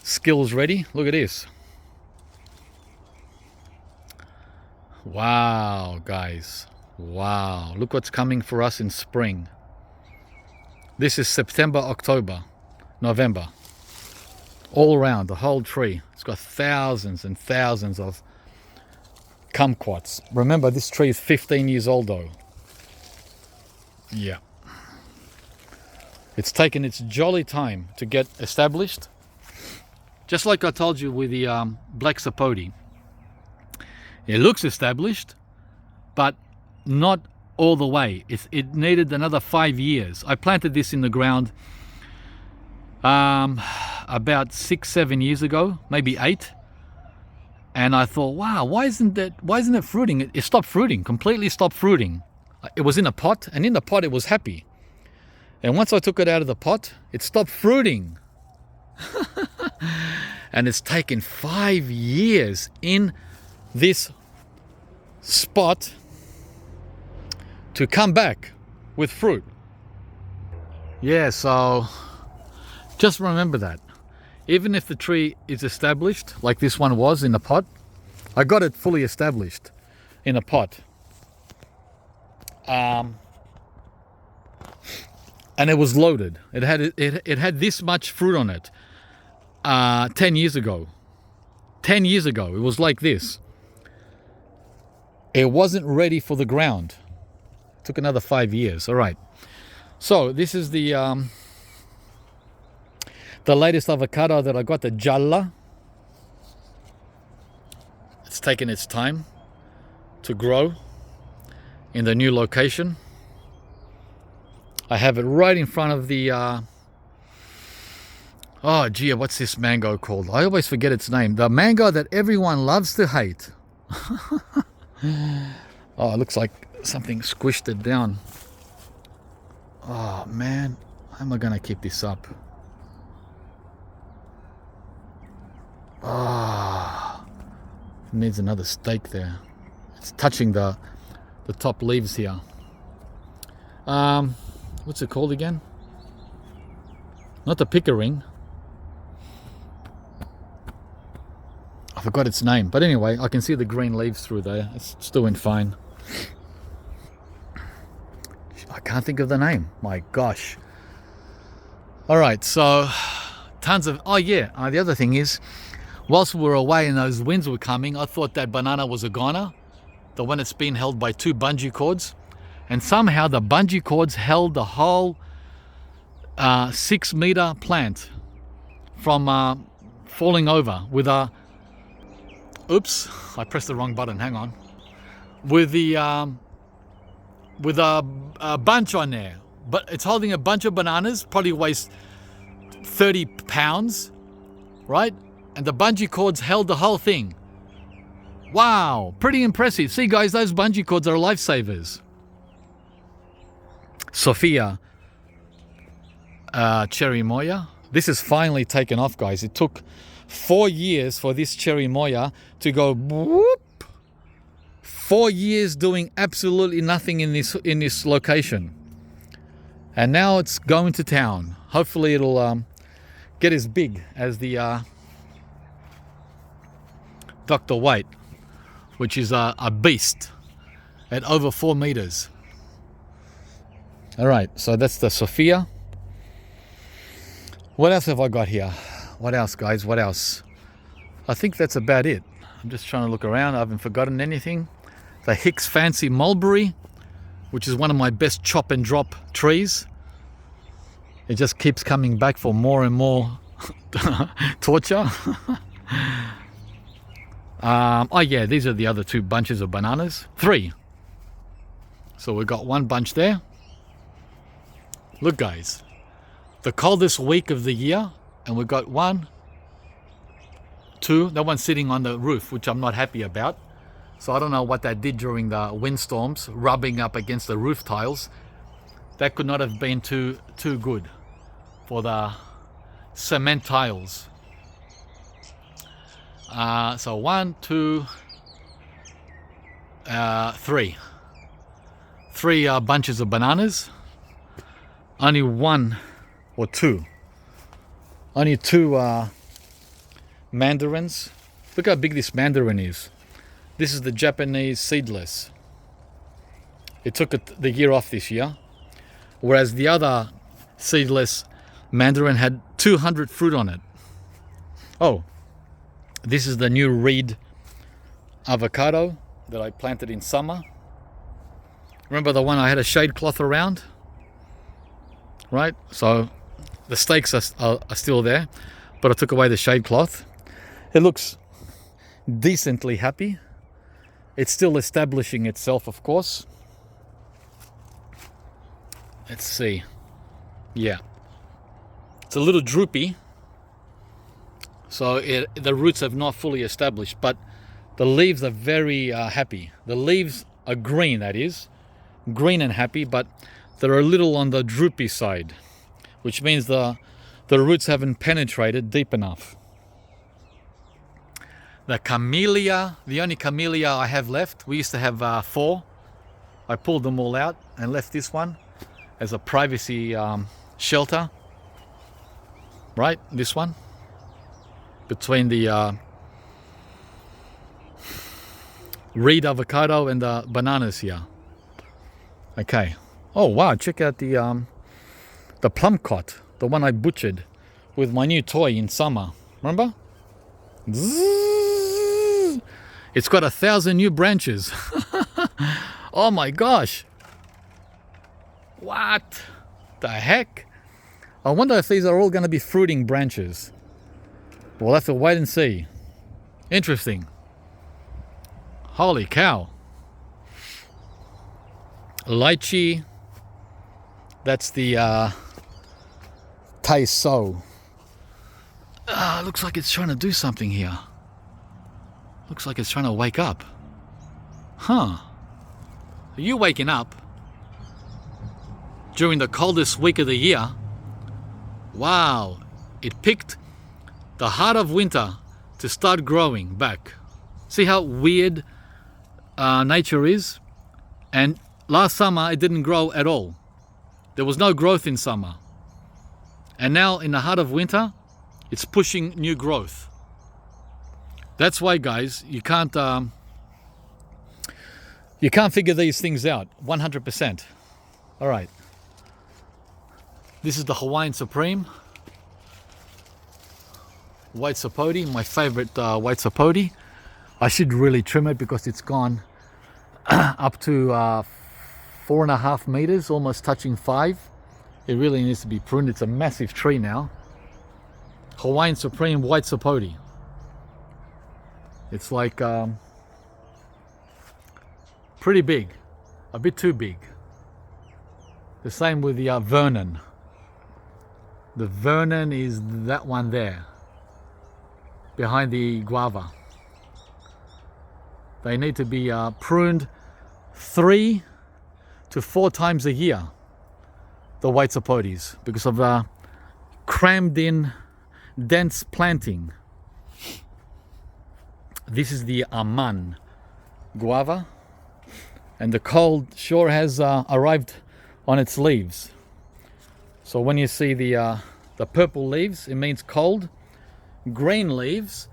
skills ready. Look at this. Wow, guys. Wow. Look what's coming for us in spring. This is September, October, November. All around the whole tree. It's got thousands and thousands of kumquats. Remember, this tree is 15 years old though. Yeah. It's taken its jolly time to get established. Just like I told you with the black sapodilla. It looks established, but not all the way. It needed another 5 years. I planted this in the ground about 6-7 years ago, maybe 8. And I thought, wow, why isn't it fruiting? It stopped fruiting, completely stopped fruiting. It was in a pot, and in the pot it was happy. And once I took it out of the pot, it stopped fruiting. And it's taken 5 years in this spot to come back with fruit. Yeah, so just remember that. Even if the tree is established, like this one was in the pot, I got it fully established in a pot. And it was loaded. It had this much fruit on it 10 years ago. 10 years ago, it was like this. It wasn't ready for the ground. It took another 5 years. All right. So this is the latest avocado that I got, the Jalla. It's taken its time to grow in the new location. I have it right in front of the oh gee, what's this mango called? I always forget its name. The mango that everyone loves to hate. Oh, it looks like something squished it down. Oh man, how am I gonna keep this up? Ah, needs another stake there. It's touching the top leaves here. What's it called again? Not the pickering. I forgot its name, but anyway, I can see the green leaves through there. It's doing fine. I can't think of the name. My gosh. All right, so tons of. Oh yeah. The other thing is, whilst we were away and those winds were coming, I thought that banana was a goner, the one that's been held by 2 bungee cords, and somehow the bungee cords held the whole 6-meter plant from falling over with a. Oops, I pressed the wrong button. Hang on. With a bunch on there, but it's holding a bunch of bananas, probably weighs 30 pounds, right? And the bungee cords held the whole thing. Wow, pretty impressive. See guys, those bungee cords are lifesavers. Sophia cherry moya. This is finally taken off, guys. It took 4 years for this cherry moya to go whoop. 4 years doing absolutely nothing in this location, and now it's going to town. Hopefully it'll get as big as the Dr. White, which is a beast at over 4 meters. All right, so that's the Sophia. What else have I got here? What else, guys? What else? I think that's about it. I'm just trying to look around. I haven't forgotten anything. The Hicks Fancy Mulberry, which is one of my best chop and drop trees. It just keeps coming back for more and more torture. Oh yeah, these are the other 2 bunches of bananas. 3. So we got 1 bunch there. Look guys, the coldest week of the year, and we got 1, 2, that one's sitting on the roof, which I'm not happy about. So I don't know what that did during the windstorms, rubbing up against the roof tiles. That could not have been too good for the cement tiles. So 1, 2, 3. 3 bunches of bananas. Only 1 or 2. Only 2 mandarins. Look how big this mandarin is. This is the Japanese seedless. It took the year off this year, whereas the other seedless mandarin had 200 fruit on it. Oh, this is the new reed avocado that I planted in summer. Remember the one I had a shade cloth around? Right? So the stakes are still there, but I took away the shade cloth. It looks decently happy. It's still establishing itself, of course. Let's see. Yeah. It's a little droopy. So the roots have not fully established, but the leaves are very happy. The leaves are green, that is. Green and happy, but they're a little on the droopy side, which means the roots haven't penetrated deep enough. The camellia, the only camellia I have left, we used to have 4. I pulled them all out and left this one as a privacy shelter. Right, this one. Between the reed avocado and the bananas here. Okay. Oh wow, check out the plum cot, the one I butchered with my new toy in summer. Remember? Zzz. It's got 1,000 new branches. Oh my gosh. What the heck? I wonder if these are all going to be fruiting branches. We'll have to wait and see. Interesting. Holy cow. Lychee. That's the Taiso. Looks like it's trying to do something here. Looks like it's trying to wake up. Huh. Are you waking up? during the coldest week of the year, wow, it picked the heart of winter to start growing back. See how weird nature is? And last summer it didn't grow at all. There was no growth in summer. And now in the heart of winter, it's pushing new growth. That's why, guys, you can't figure these things out 100%. All right. This is the Hawaiian Supreme. White Sapodilla, my favorite white Sapodilla. I should really trim it because it's gone up to 4.5 meters, almost touching 5. It really needs to be pruned. It's a massive tree now. Hawaiian Supreme White Sapodilla. It's like pretty big, a bit too big. The same with the Vernon. The Vernon is that one there, behind the guava. They need to be pruned 3 to 4 times a year, the white Sapodillas, because of the crammed in dense planting. This is the Aman guava, and the cold sure has arrived on its leaves. So when you see the purple leaves, it means cold. Green leaves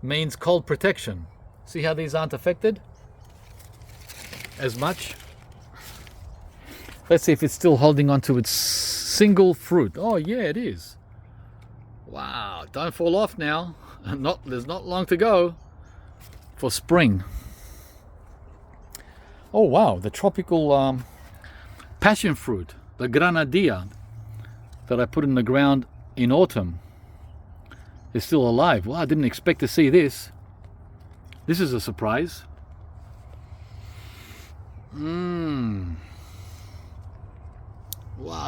means cold protection. See how these aren't affected as much? Let's see if it's still holding on to its single fruit. Oh yeah, it is. Wow, don't fall off now. There's not long to go for spring. Oh wow, the tropical passion fruit, the granadilla that I put in the ground in autumn is still alive. Wow, I didn't expect to see this. This is a surprise. Wow,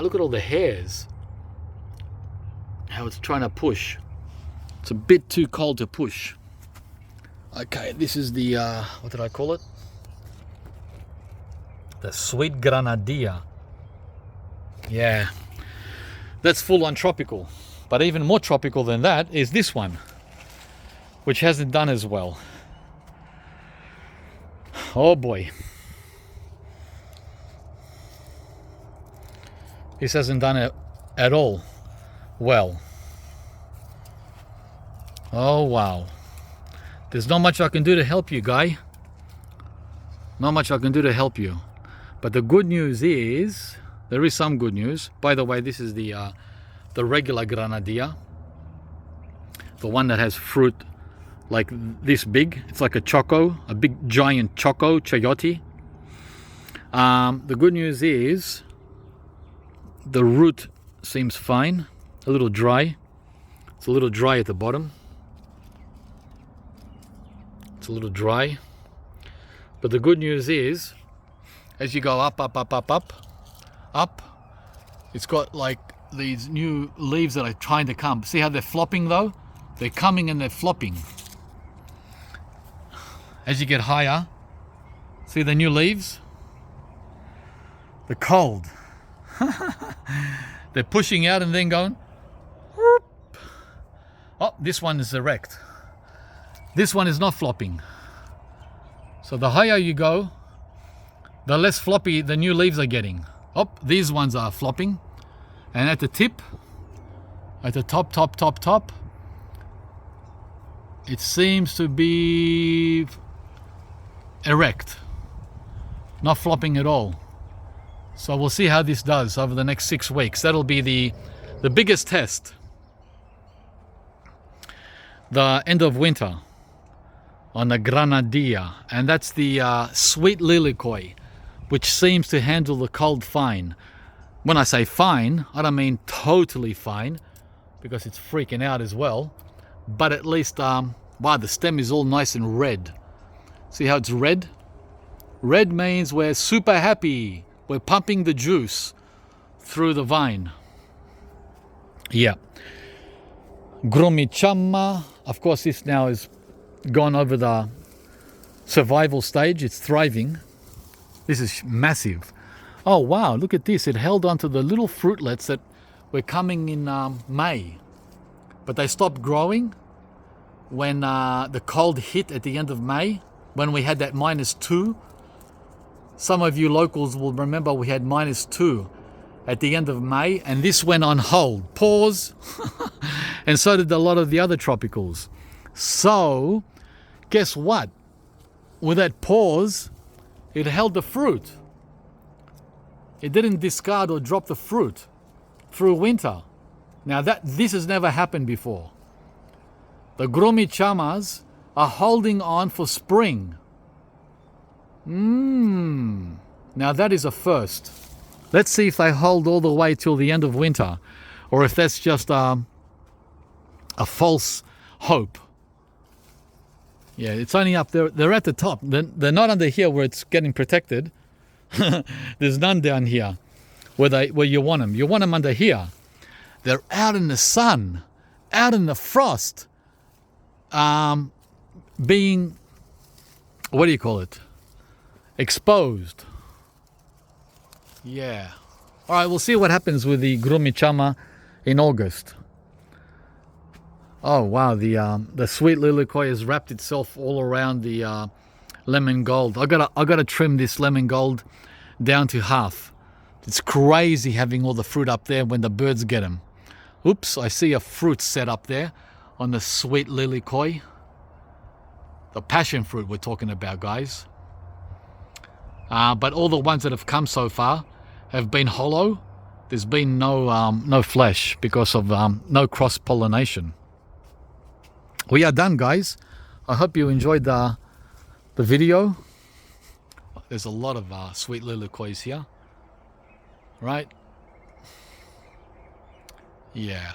look at all the hairs. How it's trying to push. It's a bit too cold to push. Okay, this is the, what did I call it? The sweet granadilla. Yeah, that's full on tropical. But even more tropical than that is this one, which hasn't done as well. Oh boy. This hasn't done it at all well. Oh wow. There's not much I can do to help you, guy. Not much I can do to help you. But the good news is, there is some good news. By the way, this is the regular granadilla. The one that has fruit like this big. It's like a choco, a big giant choco, chayote. The good news is, the root seems fine, a little dry. It's a little dry at the bottom. It's a little dry. But the good news is, as you go up, it's got like these new leaves that are trying to come. See how they're flopping though? They're coming and they're flopping. As you get higher, see the new leaves? The cold. They're pushing out and then going. Whoop. Oh, this one is erect. This one is not flopping. So the higher you go, the less floppy the new leaves are getting. Oh, these ones are flopping. And at the tip, at the top, it seems to be erect. Not flopping at all. So we'll see how this does over the next 6 weeks. That'll be the biggest test. The end of winter on the granadilla. And that's the sweet lilikoi, which seems to handle the cold fine. When I say fine, I don't mean totally fine, because it's freaking out as well. But at least, wow, the stem is all nice and red. See how it's red? Red means we're super happy. We're pumping the juice through the vine. Yeah. Grumichama, of course, this now is gone over the survival stage. It's thriving. This is massive. Oh wow, look at this. It held onto the little fruitlets that were coming in May. But they stopped growing when the cold hit at the end of May, when we had that -2. Some of you locals will remember we had -2 at the end of May, and this went on hold, pause, and so did a lot of the other tropicals. So, guess what? With that pause, it held the fruit. It didn't discard or drop the fruit through winter. Now this has never happened before. The grumichamas are holding on for spring. Now that is a first. Let's see if they hold all the way till the end of winter, or if that's just a false hope. Yeah, it's only up there. They're at the top. They're not under here where it's getting protected. There's none down here where you want them. You want them under here. They're out in the sun, out in the frost, being, what do you call it? Exposed. Yeah. All right, we'll see what happens with the grumichama in August. Oh wow, the sweet lilikoi has wrapped itself all around the lemon gold. I gotta trim this lemon gold down to half. It's crazy having all the fruit up there when the birds get them. Oops, I see a fruit set up there on the sweet lilikoi. The passion fruit we're talking about, guys. But all the ones that have come so far have been hollow. There's been no flesh because of no cross-pollination. We are done, guys. I hope you enjoyed the video. There's a lot of sweet lilikois here, right? Yeah.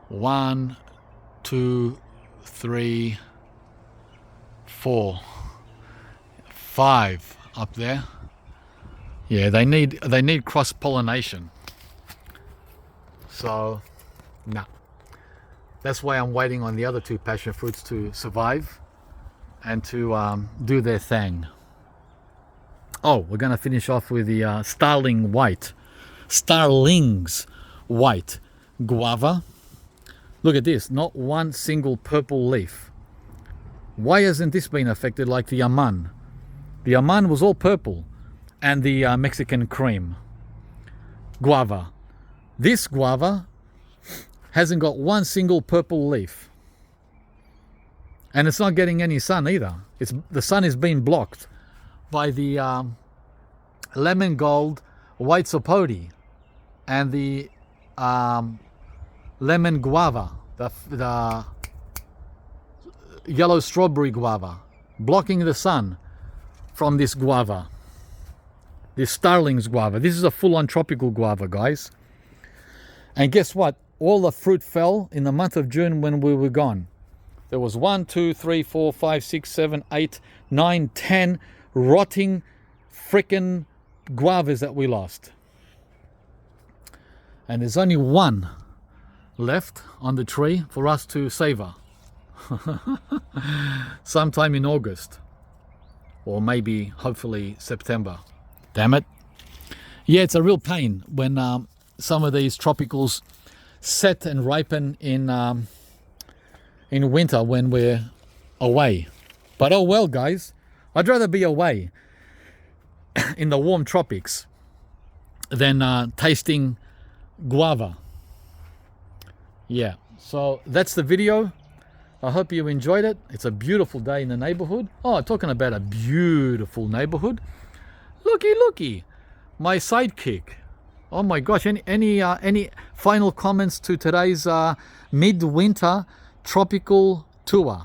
1, 2, 3, 4, 5 up there. Yeah, they need cross-pollination. So, nah. That's why I'm waiting on the other 2 passion fruits to survive and to do their thing. Oh, we're going to finish off with the starlings white guava. Look at this, not one single purple leaf. Why hasn't this been affected like the Aman? The Aman was all purple, and the Mexican cream guava. This guava hasn't got one single purple leaf, and it's not getting any sun either. The sun is being blocked by the lemon gold white sapodilla and the lemon guava, the yellow strawberry guava, blocking the sun from this guava, this starlings guava. This is a full-on tropical guava, guys. And guess what? All the fruit fell in the month of June when we were gone. There was 1, 2, 3, 4, 5, 6, 7, 8, 9, 10 rotting frickin' guavas that we lost. And there's only one left on the tree for us to savor. Sometime in August. Or maybe, hopefully, September. Damn it. Yeah, it's a real pain when some of these tropicals set and ripen in winter when we're away. But oh well, guys. I'd rather be away in the warm tropics than tasting guava. Yeah, so that's the video. I hope you enjoyed it. It's a beautiful day in the neighborhood. Oh, talking about a beautiful neighborhood. Looky, my sidekick. Oh my gosh, any final comments to today's midwinter tropical tour?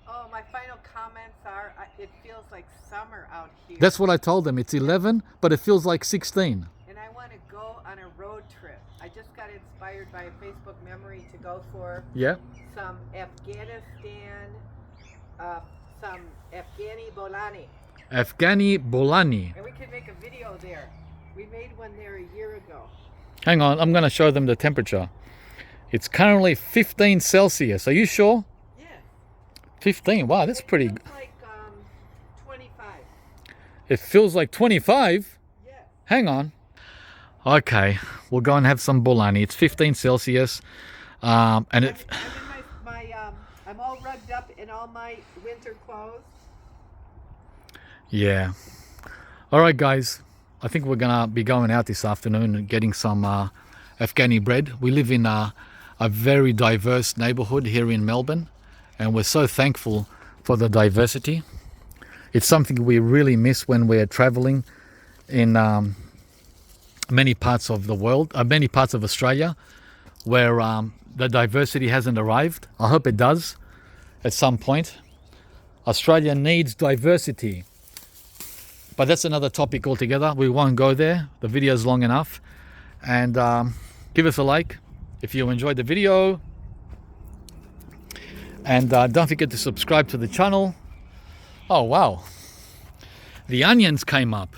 Oh, my final comments are, it feels like summer out here. That's what I told them. It's 11, but it feels like 16. And I want to go on a road trip. I just got inspired by a Facebook memory to go for some Afghanistan, some Afghani Bolani. Afghani Bolani. And we could make a video there. We made one there a year ago. Hang on, I'm going to show them the temperature. It's currently 15 Celsius. Are you sure? Yeah. 15? Wow, that's pretty. It feels like 25. It feels like 25? Hang on. Okay, we'll go and have some bolani. It's 15 Celsius. And I'm in I'm all rugged up in all my winter clothes. Yeah. All right, guys. I think we're gonna be going out this afternoon and getting some Afghani bread. We live in a very diverse neighborhood here in Melbourne, and we're so thankful for the diversity. It's something we really miss when we're traveling in many parts of the world, many parts of Australia, where the diversity hasn't arrived. I hope it does at some point. Australia needs diversity. But that's another topic altogether. We won't go there. The video is long enough. And give us a like if you enjoyed the video. And don't forget to subscribe to the channel. Oh, wow. The onions came up.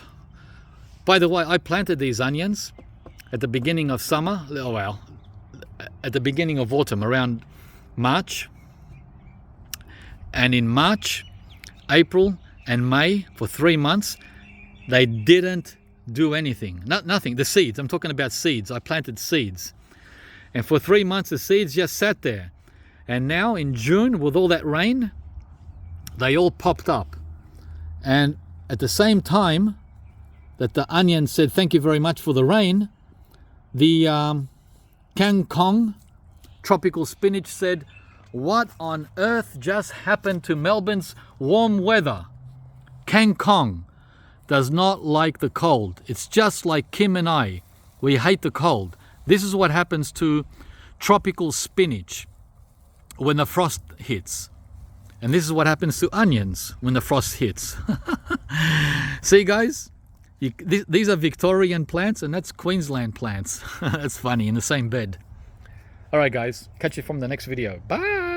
By the way, I planted these onions at the beginning of summer. Oh, well, at the beginning of autumn, around March. And in March, April, and May, for 3 months, they didn't do anything. Nothing. The seeds. I'm talking about seeds. I planted seeds. And for 3 months, the seeds just sat there. And now in June, with all that rain, they all popped up. And at the same time that the onion said, thank you very much for the rain, the kangkong, tropical spinach, said, what on earth just happened to Melbourne's warm weather? Kangkong does not like the cold. It's just like Kim and I. We hate the cold. This is what happens to tropical spinach when the frost hits. And this is what happens to onions when the frost hits. See, guys? These are Victorian plants, and that's Queensland plants. That's funny, in the same bed. All right, guys. Catch you from the next video. Bye!